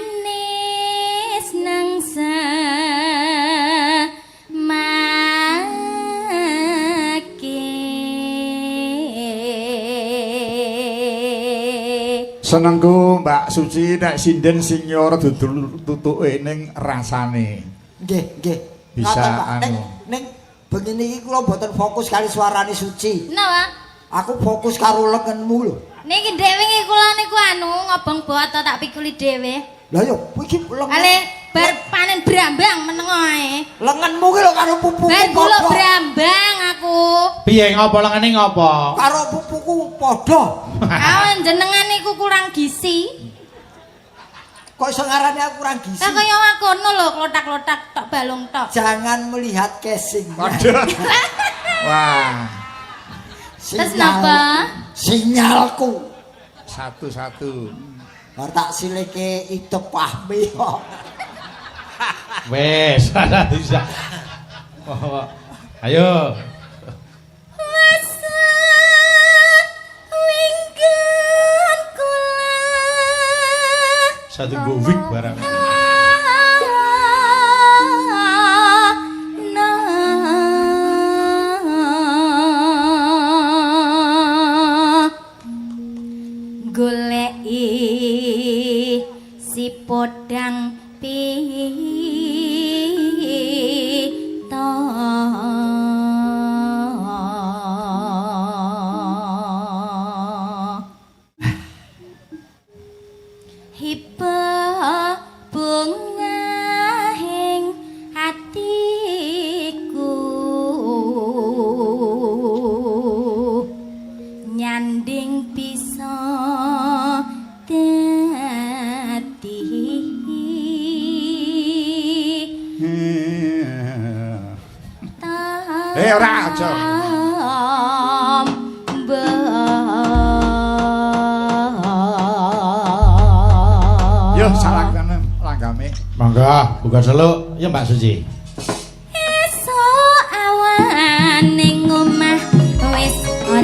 senengku Mbak Suci nek sinden sing nyora dudul tutuke ning rasane. Nggih. Bisa, Ngoten, Pak. anu. Ning bengi niki kula mboten fokus kali suarane Suci. Napa? Aku fokus karo lengenmu lho. Niki dhewe niki kula niku anu ngobong boto tak pikuli dhewe. Lah yo iki Ale bar panen brambang meneng ae. lengenmu ki lho karo pupuku. Bar kula padha. brambang aku. Piye ngopo lengene ngopo? Karo pupuku padha. Awan jenengan niku kurang gizi. Kok iso ngarani aku kurang gizi? Lah kaya wakono lho klotak-klotak tok balung tok. Jangan melihat casing. Waduh. Wah, Terus napa? Sinyalku. satu-satu. Bar tak silike itu pahmi kok. Wes, ora bisa. Oh, ayo. Masa winggan kula. Satu go wig barang. Goleki si podang pita hiba bungahing hatiku nyanding bisa dadi Ora aja. Yo salahkan langgame. Mangga, buka seluk ya Mbak Suci. Esuk awan ning omah wis ora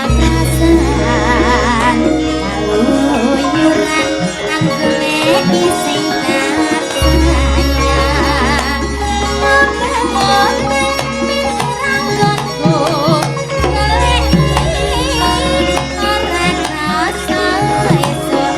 krasan kaluyuran anggoleki sing tak sayang momen ranggonku ngeleki ora krasa esuk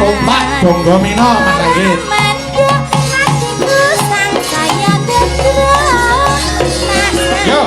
Kompak Bonggo Mino Mas Anggit. Yo.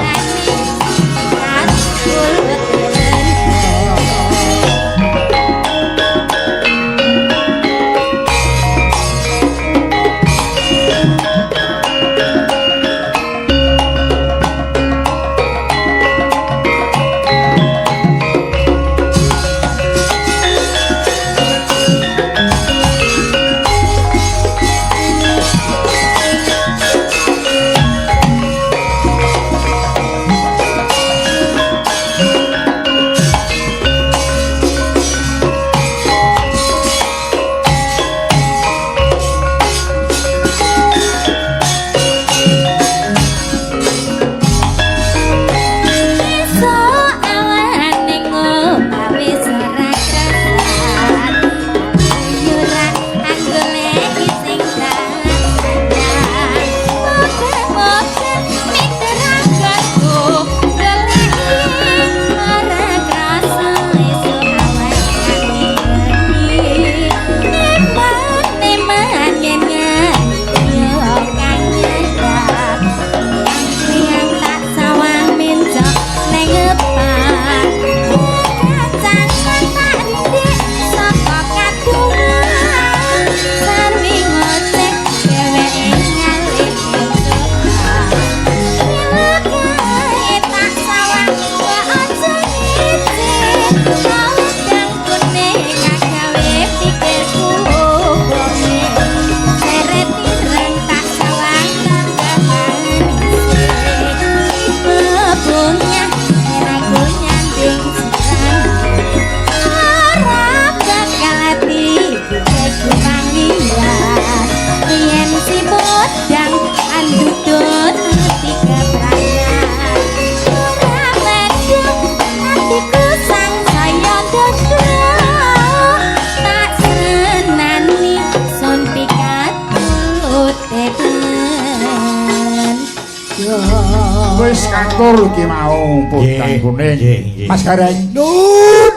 Wis kantor iki mau putang kuning. nggih. Mas Gareng. Nun.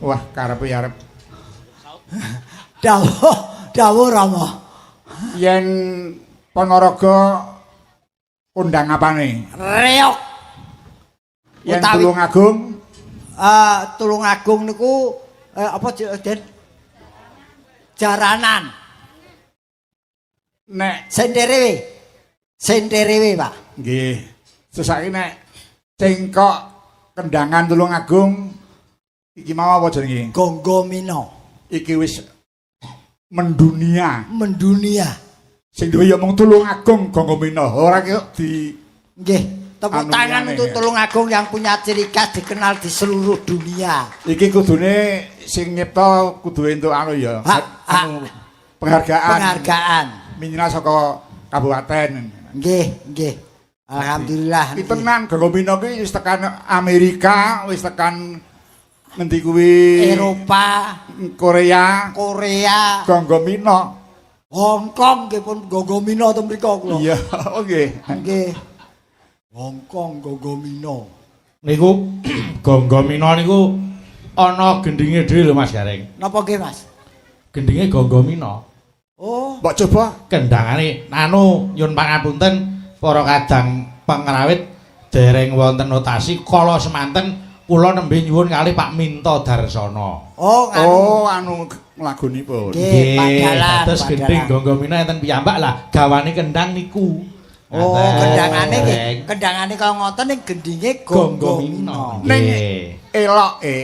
Wah, karepe arep Dawuh Rama. yen Ponorogo undang apane? Reok. Yen Utawi- Tulungagung Tulungagung niku apa Den? Jaranan. nek Senderewe, Pak. nggih. Sesake nek cengkok kendangan Tulungagung iki mau apa jenenge? Gonggomino. Iki wis mendunia. Sing duwe ya mung Tulungagung Gonggomino. Ora kok di Nggih, tepuk Anu tangan liyane, untuk ya. Tulungagung yang punya ciri khas dikenal di seluruh dunia. iki kudune sing nyipta kudu entuk anu ya. Anu penghargaan. Minimal saka kabupaten. Nggih. Alhamdulillah. Iki tenan Gonggomino ki wis tekan Amerika, wis tekan ngendi kuwi Eropa, Korea, Gonggomino. Hong Kong nggih pun Gonggomino to mriku kula. Iya, oke. Nggih. Hong Kong Gonggomino. Niku Gonggomino niku ana gendhinge dhewe lho Mas Gareng. Napa nggih, Mas? Gendhinge Gonggomino. Oh, Mbok coba Kendangane anu nyun pangapunten para kadang pengrawit dereng wonten notasi kala semanten kula nembe nyuwun kalih Pak Minto Darsana. oh, anu lagunipun. Nggih, Padalan, Terus Padalan. gendhing Gonggomino enten piyambak lah gawane kendang niku. Oh, Ngaten. kendangane kaya ngoten ning gendhinge Gonggomino. Gonggomino. Ning Nggih. eloke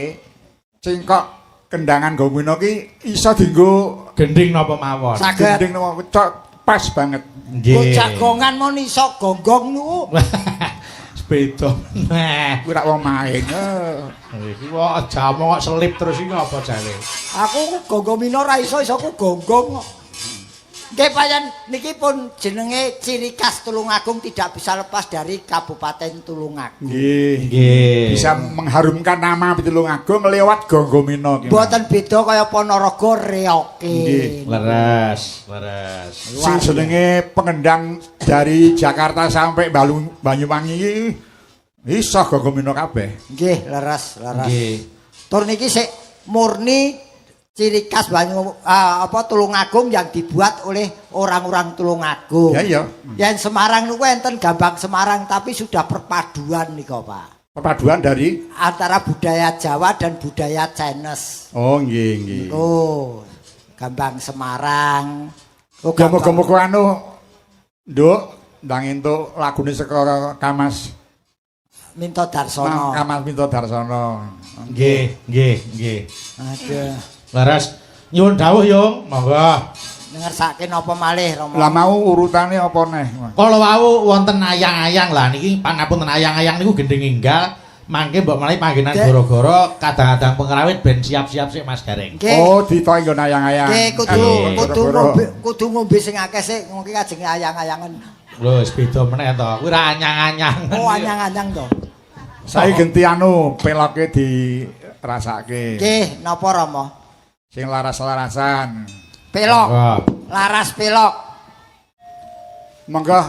cengkok kendangan Gonggomino ki iso dienggo Gendhing napa mawon. Saged gending nang cocok pas banget. Nggih. jagongan mon iso gonggong niku. Beda. Nah, Kuwi rak wong main. iki kok aja omong kok selip terus iki apa jane? Aku Gonggomino ra iso ku gonggong kok. Nggih payan niki pun jenenge ciri khas Tulungagung tidak bisa lepas dari Kabupaten Tulungagung. Nggih. Nggih. Bisa mengharumkan nama Tulungagung lewat Gonggomino ki. Mboten beda kaya Ponorogo reoke. Nggih. Leres. Sing jenenge pengendang dari Jakarta sampai Banyuwangi iki iso Gonggomino kabeh. Nggih, leres. Nggih. Tur niki sik murni ciri khas Tulungagung yang dibuat oleh orang-orang Tulungagung. Ya iya. Yang Semarang niku enten gambang Semarang tapi sudah perpaduan nika, Pak. Perpaduan dari Antara budaya Jawa dan budaya Chinese. oh nggih. Oh, gambang Semarang. Oh, gambang. Muga-muga anu Nduk ndang entuk lagune saka Kamas Minto Darsono. Kamas Minto Darsono. Nggih. Aduh. Leres. Nyuwun dawuh, Yung. Monggo. Ngersake napa malih Rama? Lah mau urutane apa neh? Kala wau wonten ayang-ayang lah niki pangapunten ayang-ayang niku gendhing enggal. Mangke mbok malih panggenan Dek. gara-gara kadang-kadang pengrawit ben siap-siap sik Mas Gareng. Nggih. Oh, ditoki nggon ayang-ayang. Nggih, Anu, kudu ngombe sing akeh sik, ngombe kajenge ayang-ayangan. Lho, wis beda meneh to. Kuwi ra anyang-anyang. Oh, anyang-anyang to. Saiki genti anu peloke dirasake. Nggih, napa Rama? Sing laras-larasan. Pelok. Monggo. Laras pelok. Monggo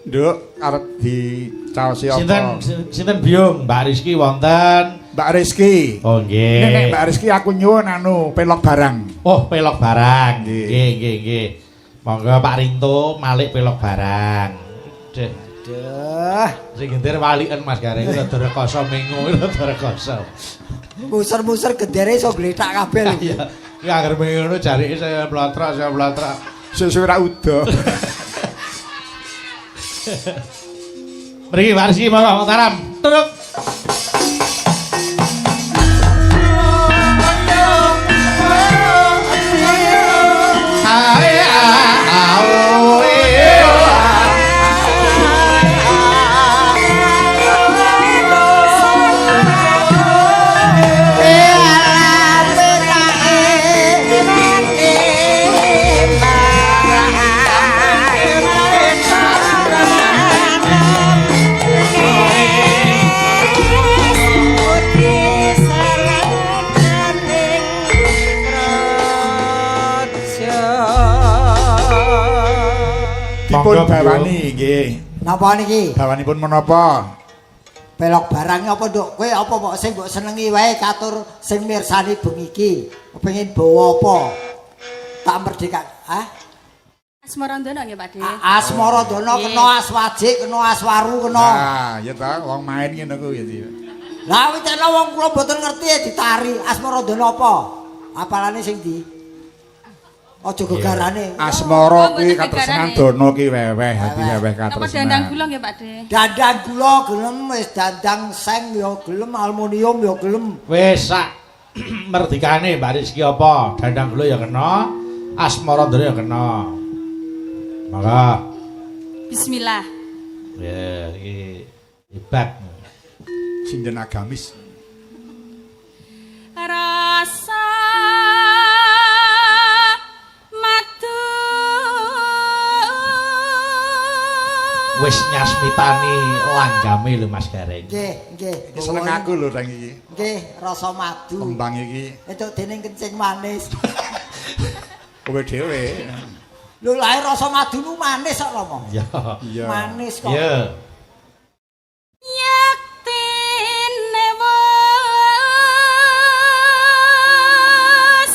Nduk arep dicaosi apa? Sinten Byung? Mbak Rizky wonten. Mbak Rizky. Oh nggih. Nek Mbak Rizky aku nyuwun anu pelok barang. Oh, pelok barang. Nggih. Nggih. Monggo Pak Rinto malik pelok barang. Deh. Duh, Sing gentir waliken Mas Gareng rada rekoso mengo rada rekoso. muser-muser gendere iso gletak kabeh lho. Iya. Ki anggere mengono jarike saya blotrak. Sesuai ra udo. Mriki Pak Rizky monggo taram. Turuk. Dipun bawani nggih. Napa niki? Dawanipun menapa? Pelok barangnya apa nduk? Kowe apa mbok sing mbok senengi wae katur sing mirsani bengi iki. Kepengin bawa apa? Tak merdeka. Hah? Asmarandono nggih Pak De. Asmaradana kena aswajik, kena aswaru, kena. Nah, ya ta, wong main ngene ku ya. Lah wicana wong kula mboten ngerti ya ditari. Asmaradana apa? Apalane sing ndi? Aja gegarane. Asmara kuwi katresnan dana ki weweh, hati weweh Napa katresnan. dandang gula nggih Pak De? Dandang gula gelem wis dandang seng ya gelem aluminium ya gelem. Wis sak merdikane Mbak Rizki apa? Dandang gula ya kena, Asmaradana ya kena. Maka Bismillah. ya iki hebat. Sinden agamis. Rasa madu Wis nyasmitani langgame lho Mas Gareng. Nggih, nggih. Iki seneng aku lho tang iki. Nggih, rasa madu. Tembang iki Entuk dening kencing manis. kowe dhewe. Lho lae rasa madu nu manis kok Rama. Ya. Iya. Manis kok. Ya. yaktine wis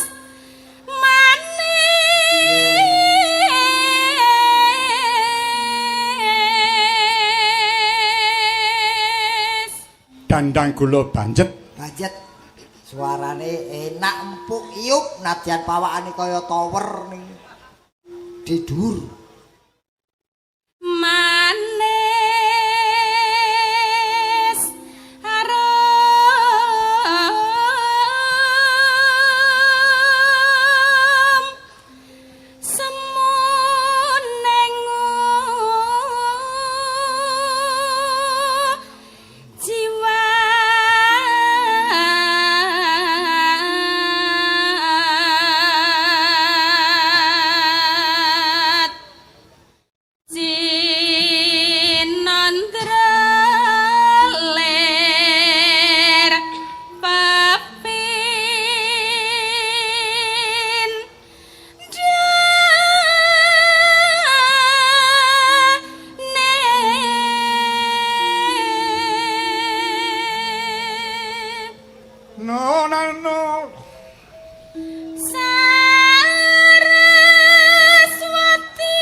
manis. Dandang gula banjet. Bajet. Suarane enak empuk iup nadyan pawakane kaya tower ning didur. Manis harum semunengu jiwa Jinandra ler papin dane No no no. Saraswati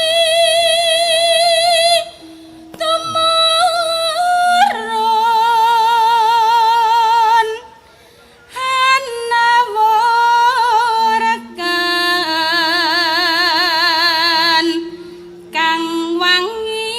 tumurun hanawarkan kang wangi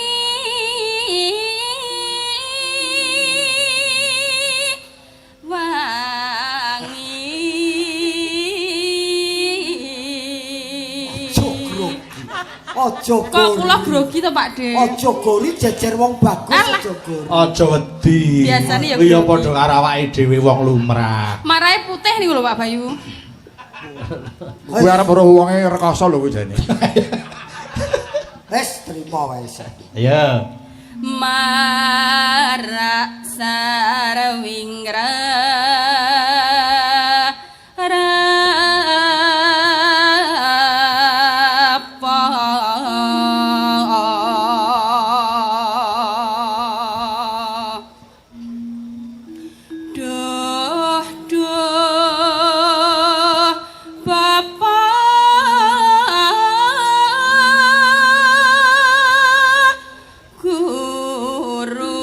Aja Kok kula grogi to Pak De? Aja gori jejer wong bagus Alah. aja gori. Aja wedi. Biasane ya Kuwi ya grogi. padha karo awake dhewe wong lumrah. Marahe putih niku lho Pak Bayu. Kuwi arep weruh wonge rekoso lho kuwi jane. Wis trimo wis. Ya. Marak sarwingra rapa Duh duh Bapak Guru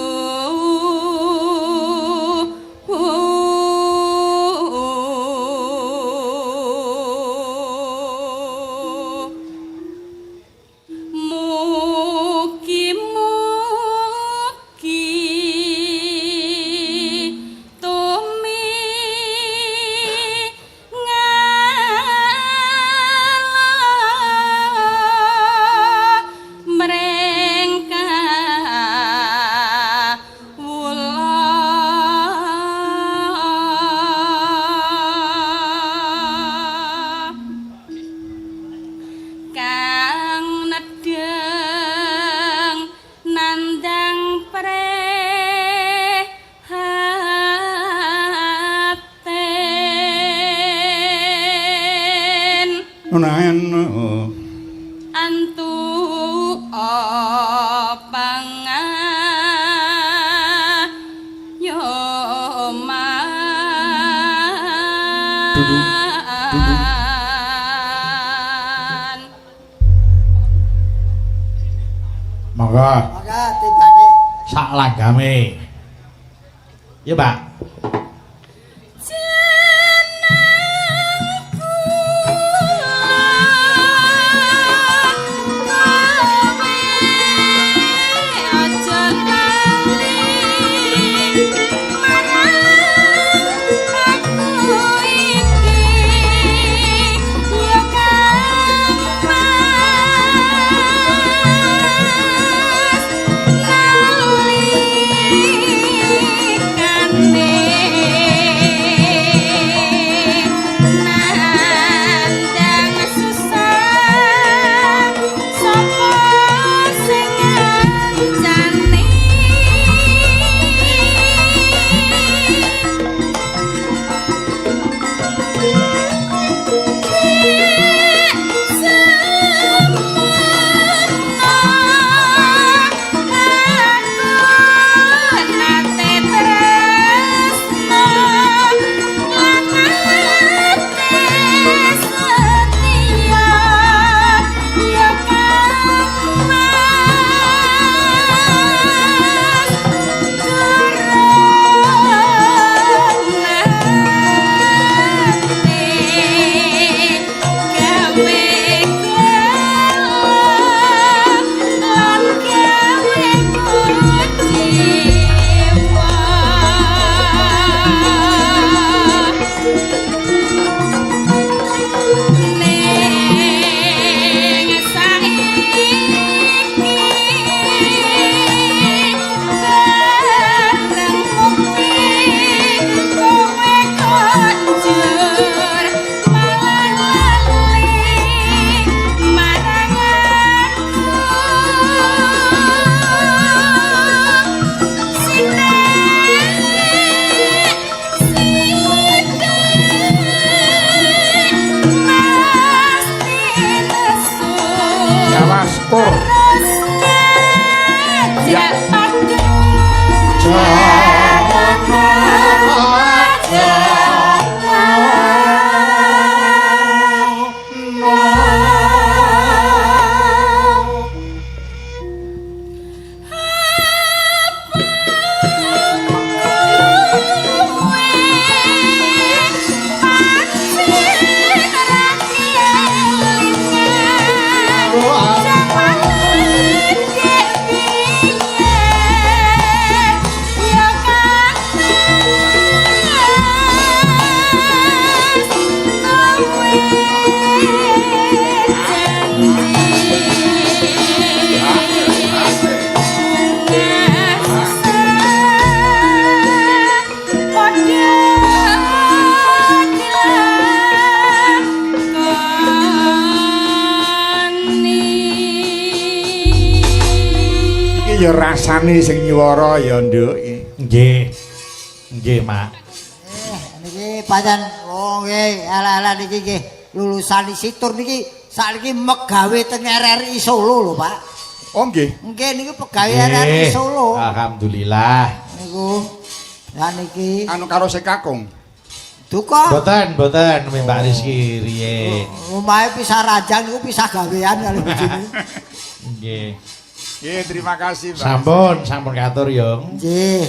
Nunaen antu pangan Monggo. Maka tibake. Sak langgame. Ya, Pak. Ya rasane sing nyuwara ya nduk. Nggih. Nggih, Mak. Niki pancen nggih ala-ala niki nggih lulusan Situr niki sakniki megawe teng RRI Solo lho, Pak. Oh nggih. Nggih niku pegawai RRI Solo. Alhamdulillah. Niku. Lah niki Anu karo sing kakung. duka. Mboten Mbak Rizky riyen. Omahe pisah ranjang niku pisah gawean kali bojone. Nggih. Nggih, terima kasih, Mbak. Sampun katur, Yung. Nggih.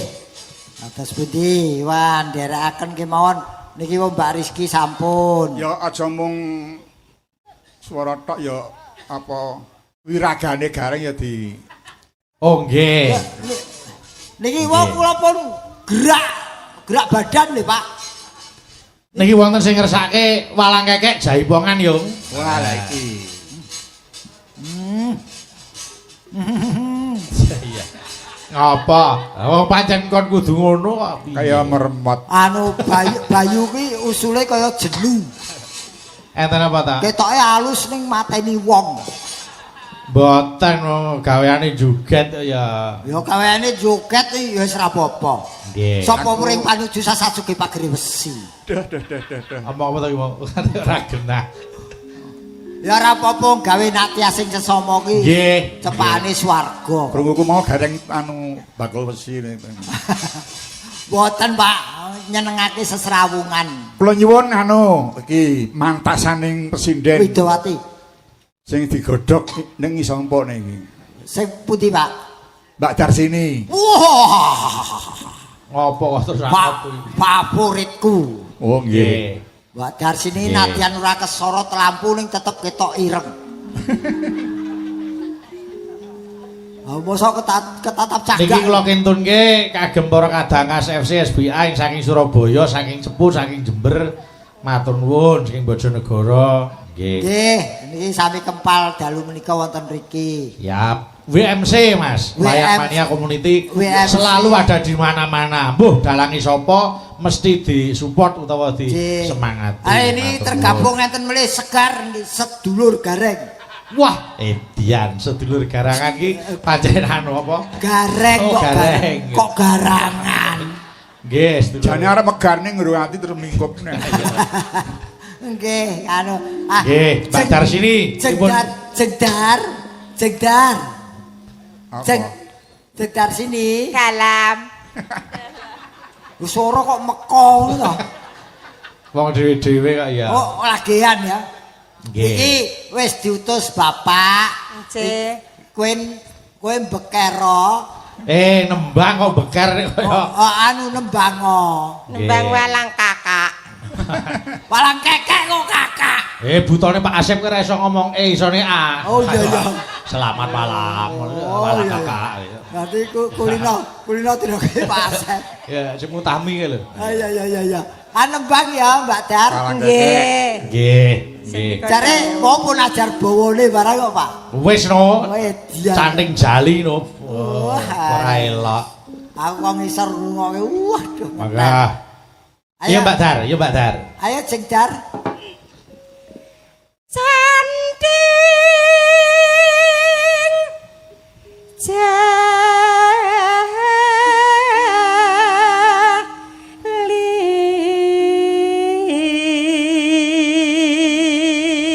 Atas pundi wan nderekaken kemawon niki wong Mbak Rizky sampun. Ya aja mung swara tok ya apa wiragane gareng ya di. Oh, nggih. Niki wong kula pun gerak badan lho, Pak. Niki wonten sing ngersake walang kekek jaipongan, Yung. Wah, lah iki. Iya. Ngapa? Wong pancen kon kudu ngono kok. Kaya meremot. Anu Bayu ki usule kaya jenu. Enten apa ta? Ketoke halus ning mateni wong. Mboten gaweane juget ya. Ya gaweane joget ya wis ra apa-apa. Nggih. Sapa muring panuju sasasuke pagere wesi. Duh. Apa ta ki mau ora genah. Ya ora apa-apa gawe natia sing sesama ki. Nggih. Cepane swarga. Krunguku mau gareng anu bakul besi. Mboten, Pak, nyenengake sesrawungan. Kula nyuwun anu iki mantasaning presiden Widowati. sing digodhog ning isompo niki. Sing pundi, Pak? Mbak Darsini. Wah, Ngopo terus aku iki? favoritku. Oh nggih. Mbak Darsini Nggih. nadyan ora kesorot lampu ning tetep ketok ireng. Mosok ketatap Niki cagak. kula kintunke kagem para kadangas FC SBA saking Surabaya, saking Cepu, saking Jember. Matur nuwun saking Bojonegoro. Nggih. Nggih, niki sami kempal dalu menika wonten mriki. Yap. WMC Mas, Wayang Mania Community WMC. selalu ada di mana-mana. Mbuh dalangi sapa mesti disupport utawa Nggih. disemangati. Ini Matur tergabung nuwun. ngeten melih segar nggih, sedulur gareng. Wah, edian sedulur garangan ki pancen anu apa? Gareng Oh, kok gareng. kok garangan. Nggih, sedulur. Jane arep megane ngrungati terus mingkupne. Nggih, anu. Nggih, Mbak Darsini, dipun- Jegdar. Apa? Jegdar sini. Kalam. Suara kok meko ngono to. Wong dhewe-dhewe kok ya. Oh, lagian ya. Nggih. Iki wis diutus Bapak. Nggih. Kowe bekero. Nembang kok beker kaya. Anu nembango. Nembang walang kakak. Walang kekek kok kakak. Butone Pak Asep ki ora iso ngomong isone A. Oh, iya, iya. Selamat malam. Oh, Malam iya, kakak. Nanti kulino tiroke Pak Asep. Ya, sing utami ki lho. Iya. Nembang ya Mbak Dar. Nggih. Nggih, nggih. Jare mau pun ajar bawane barang kok Pak. Wis no. Edian. Canting jali no. Wah. Ora elok. Aku kok ngisor ngrungokke. Waduh. Maka. Iya Mbak Dar, iya Mbak Dar. Ayo Ceng Dar. Canting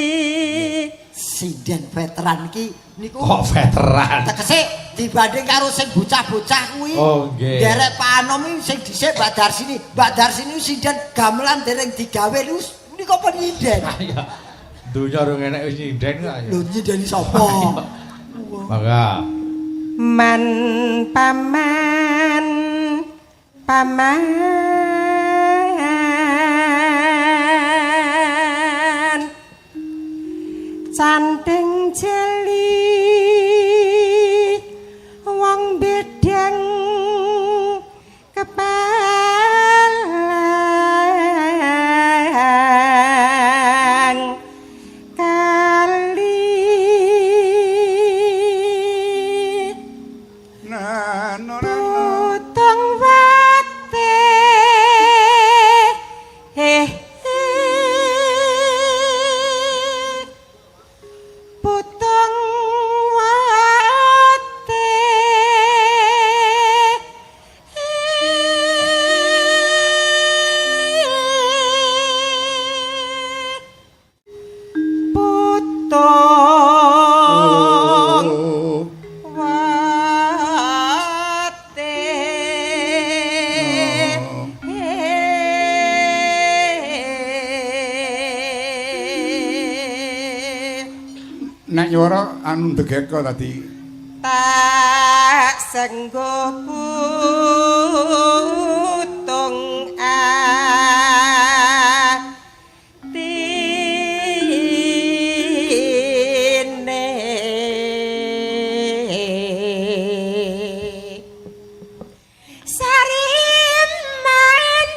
jali. Sinden veteran ki niku Kok veteran? tegese dibanding karo sing bocah-bocah kuwi. Oh, nggih. Derek Pak Anom iki sing dhisik Mbak Darsini. Mbak Darsini sinden gamelan dereng digawe niku penyinden. Ayo. Dunya rung enek wis nyinden kok ayo. Lho nyindeni sapa? Maka. Man paman canting jeli wong bedang kepalang kali Utang wate Putang wate Putang wate Nek nyuara anu ndegeka tadi. tak senggo putung atine Sariman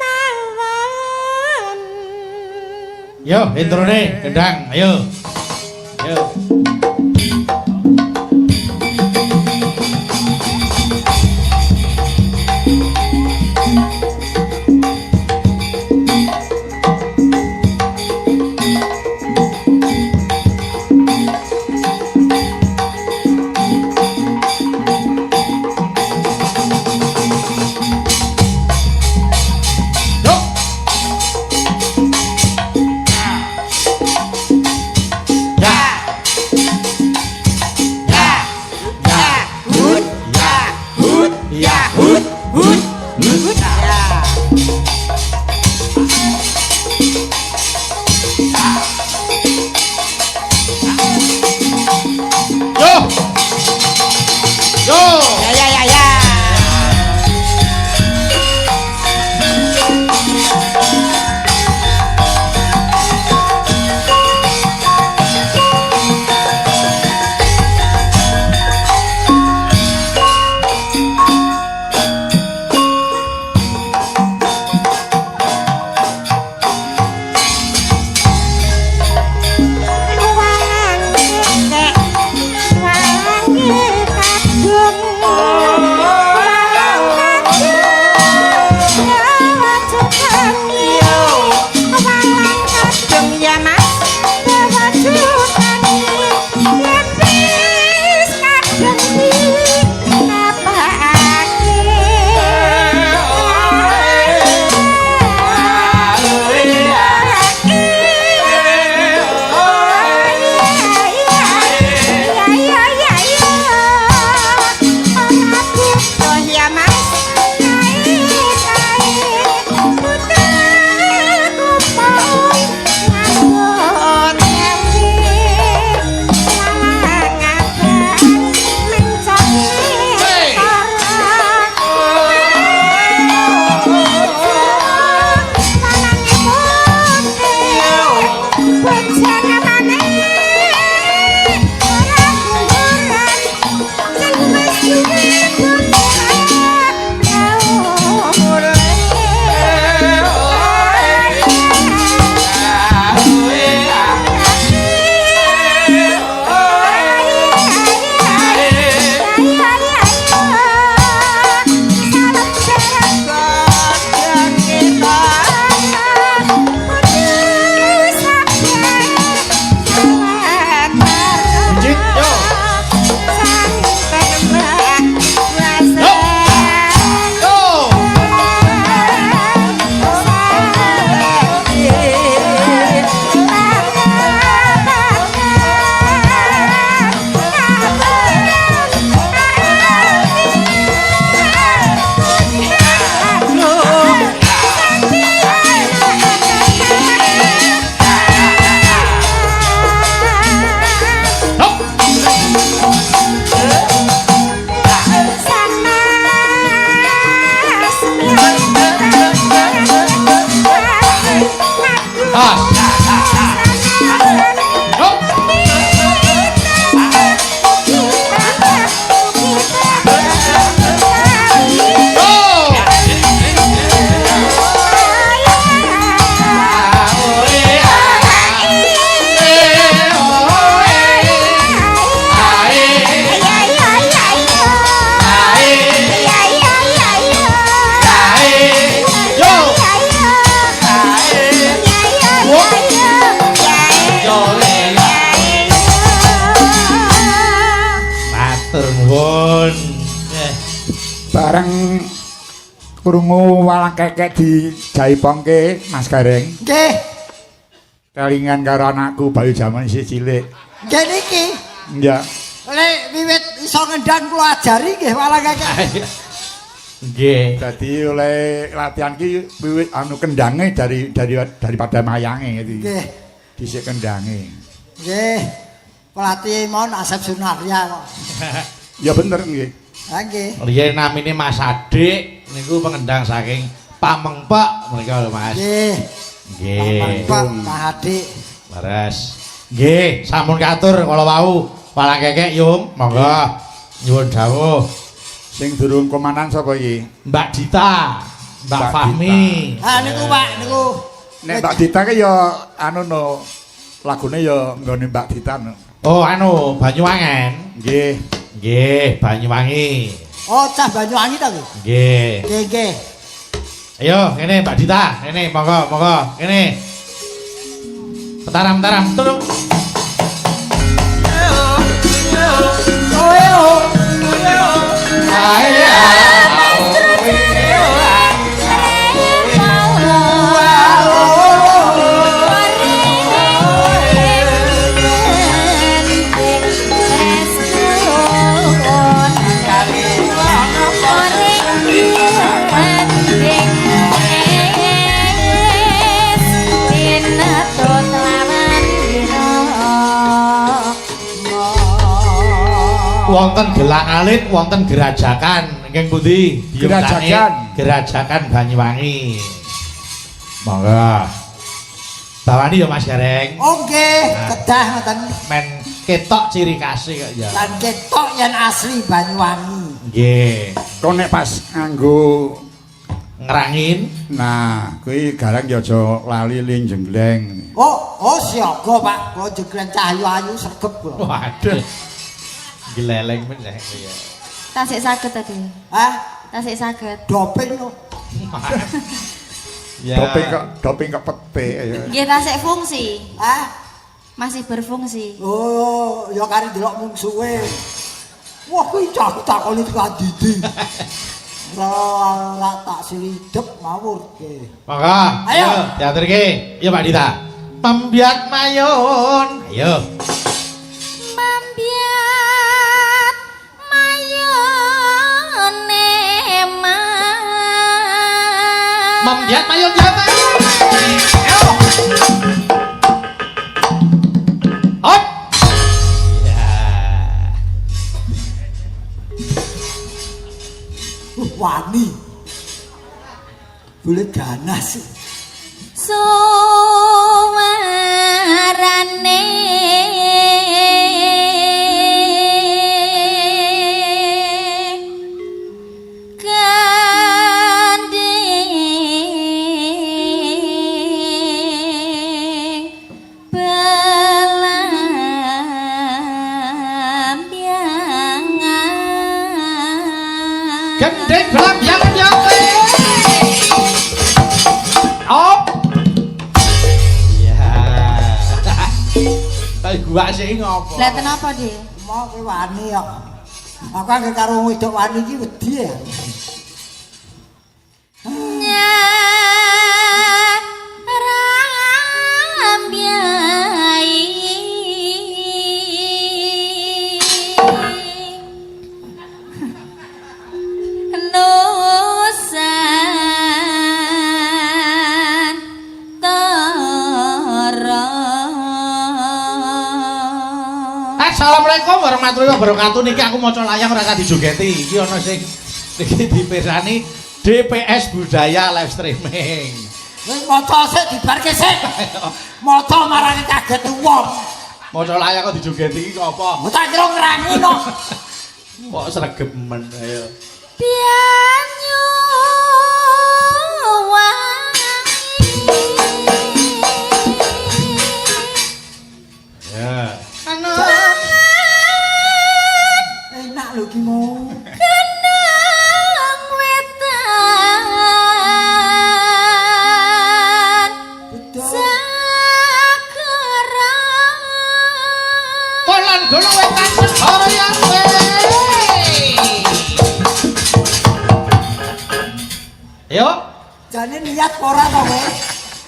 mawon Yo, introne gendang, ayo. Ayo. Yo, Bareng krungu walang kekek dijaipongke Mas Gareng. Nggih. Kelingan karo anakku Bayu jaman isih cilik. Nggih niki. Iya. Lek wiwit iso ngendang kula ajari nggih walang kekek. Nggih. Dadi oleh latihan ki wiwit kendange daripada mayange iki. Nggih. Dhisik kendange. Nggih. Pelatih mon Asep Sunarya kok. Ya bener nggih. Ha nggih. Riyen namine Mas Adik niku pengendang saking Pamengpek menika lho Mas. Nggih. Nggih. Pak Adik. Leres. Nggih, sampun katur kala wau walang kekek Yung, monggo nyuwun dawuh. Sing durung komandan sapa iki? Mbak Dita, Mbak Fahmi. Ha niku Pak niku. Nek Mbak Dita ki ya anu no lagune ya nggone Mbak Dita no. Oh anu Banyuwangen. Nggih. Nggih, Banyuwangi. Oh cah Banyuwangi ta nggih? Nggih. Nggih nggih. Ayo, kene Mbak Dita, kene monggo, kene. Taram, turun. Wonten gelang alit, wonten gerajakan ingkang pundi? Gerajakan. Gerajakan Banyuwangi. Monggo. Bawani ya Mas Gareng. Oh nggih, kedah ngoten. Men ketok ciri khase kok ya. Lan ketok yen asli Banyuwangi. Nggih. Kok nek pas nganggo Ngerangin. nah kuwi garang ya aja lali ling jenggleng. Oh siaga Pak, kok jegleng cahyu ayu sregep kok. Waduh. Geleleng men ya. Tasik saged tadi. Hah? Tasik saged. Doping no. Ya. Doping kok petik ya. Nggih tasik fungsi. Hah? Masih berfungsi. Oh, ya kari delok mungsuhe. Wah, kuwi cah takoni tekan Didi. Ora tak silidep mawur ke. Maka, Ayo. teater ke. Iya Pak Dita. Pembiat Mayon. Ayo. Mambiat mayone Membiat Mayon Jama. Ayo. Hop. Ya. Wani. Boleh ganas. suwarane gandeng belambiangan Gendeng belam yang Op. Ya. Tapi gua sih ngopo? lah kenapa Dik? Mau kowe wani kok. Aku anggere karo wedok wani iki wedi ya. Assalamualaikum warahmatullahi wabarakatuh. Niki aku maca layang ora dijogeti. Iki ana sing niki dipirani DPS Budaya live streaming. Wis maca sik dibarke sik. Maca marane kaget wong. Maca layang kok dijogeti iki apa? Tak kira ngrangi no. Kok sregemen ayo. Pianyu Ya. anu Enak lho ki mau. kenang wetan Betul. sekarang Kolon gunung wetan segara yang Yo, Jane niat ora to kowe?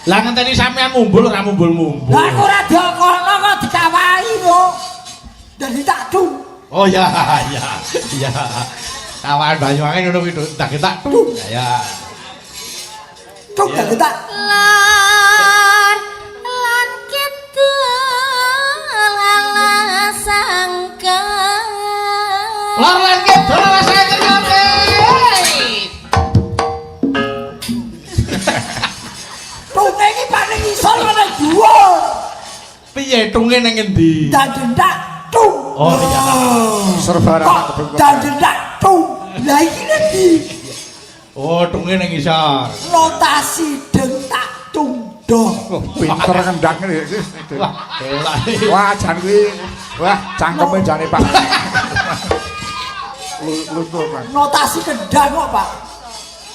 lah ngenteni sampean mumbul ora mumbul-mumbul. Lah aku ora diokono kok dikawahi lho. Dadi tak dung. Oh ya, ya, ya. Kawan Banyuwangi ngono kuwi tak tak. Ya. Dung dadi tak. lan lan kidul ala sangka Lor lan kidul rasane kerjane. Tunge iki paling isor ana dhuwur. Piye tunge ning endi? Dadi tak dung. Oh iya. Serba Kok dadi tak dung. Lah iki nanti Oh, tunge ning isor. notasi deng tak dung dong. pinter ngendang iki. Wah, elak. Wah, jan kuwi wah cangkeme jane Pak. Luntur Pak. Notasi kendang kok, Pak.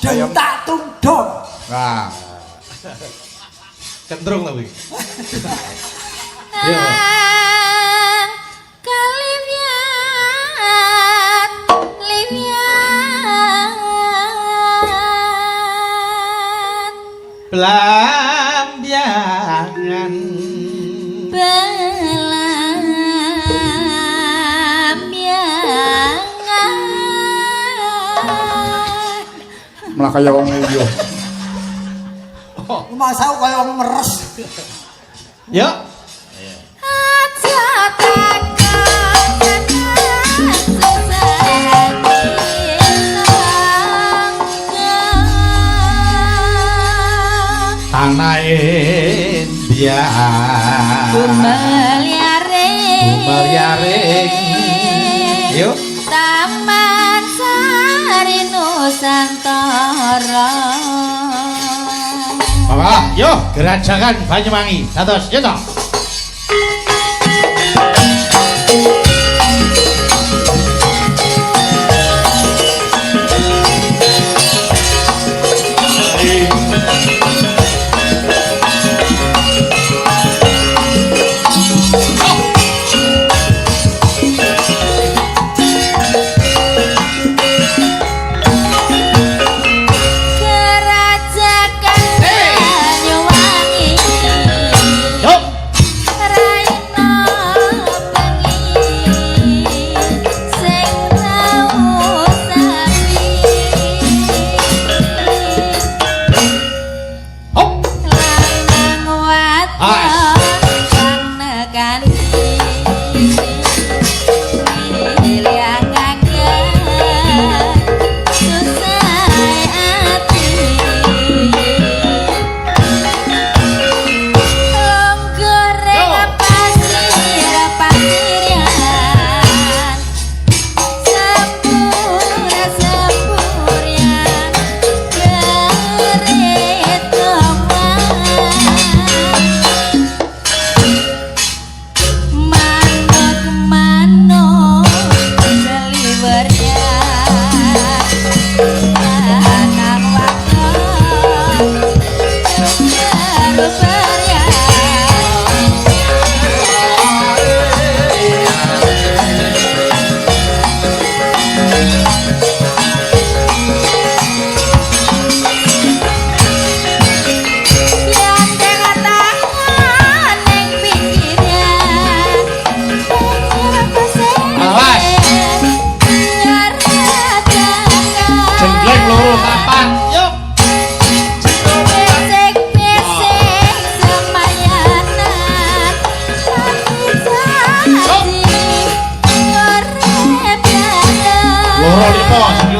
Deng tak dung dong. Nah, Cenderung lho kuwi. nang kaliwian liwian Belambiangan. belambiangan malah kaya wong liya. Masa kaya wong meres. Yuk. aja Tanah India. Bumelyaring. Yuk. Taman Sari Nusantara. Bapak, yuk gerajakan Banyuwangi. Dados, yuk toh.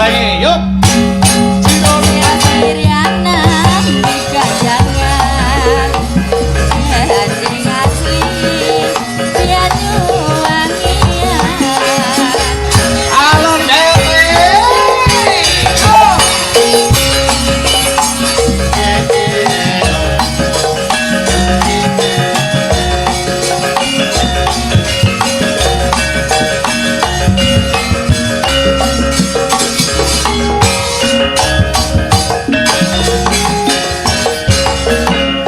Alae yuk. Riana tiga jangan hati ngasih pianu wangian Alon dewe.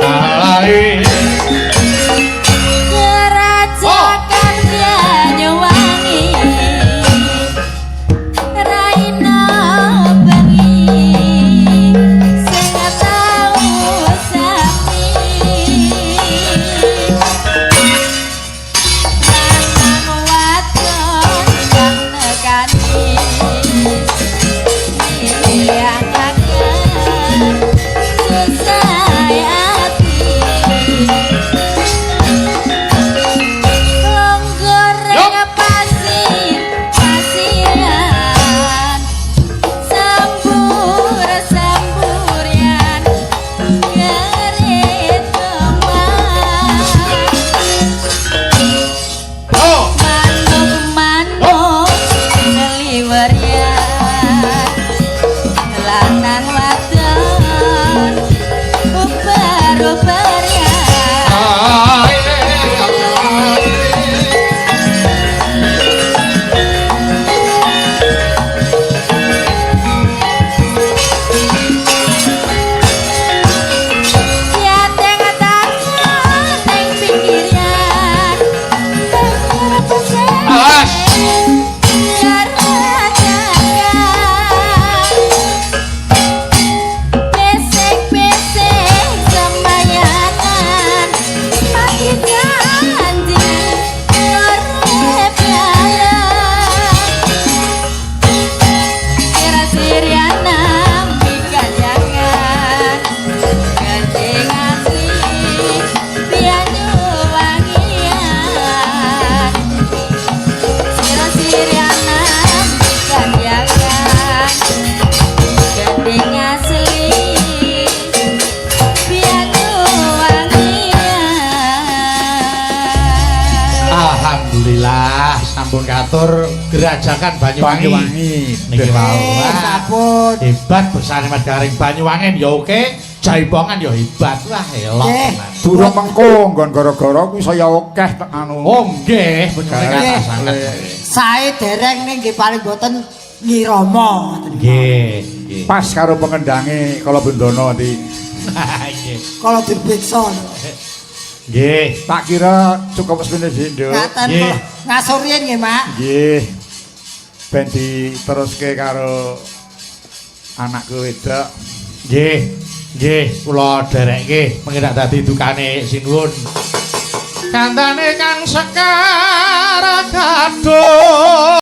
Alae. Kerajakan Banyuwangi Raina bengi sing tau sami lanang wadon kang nekani ngilangaken susah ati Longgoreng pasiran samburian ngerit teman Oh. manuk ngeliwerian lanang wadon ubar-ubarian Yandeng tangan neng pinggiran Bangkara pesek Alas. Besek-besek semayangan Pagi janji Orep Kira-siriana Mika jangan Ganti ngasih Pianu wangian Sira-siriana Mika jangan Ganti ngasih Pianu wangian Alhamdulillah sampun katur Gerajakan Banyuwangi. Niki wau. Wah, Sampun. hebat besar Mas Garing Banyuwangen ya oke, Jaipongan ya hebat. Wah, elok. Nggih. tenan. Durung mengko nggon gara-gara kuwi saya akeh anu. Oh nggih, bener Nggih. kata sangat. Sae dereng ning nggih paling boten ngirama ngoten. Nggih, nggih. Pas karo pengendange kala Bendono di Nggih. Kala dirbiksa. Nggih. tak kira cukup sepene Nduk. Ngaten Nggih. ngasurien nggih, Mak. Nggih. Ben diteruske karo anakku wedok. Nggih. Nggih, kula derekke pengirak dadi dukane sinuwun. Kandhane Kang Sekar Gaduh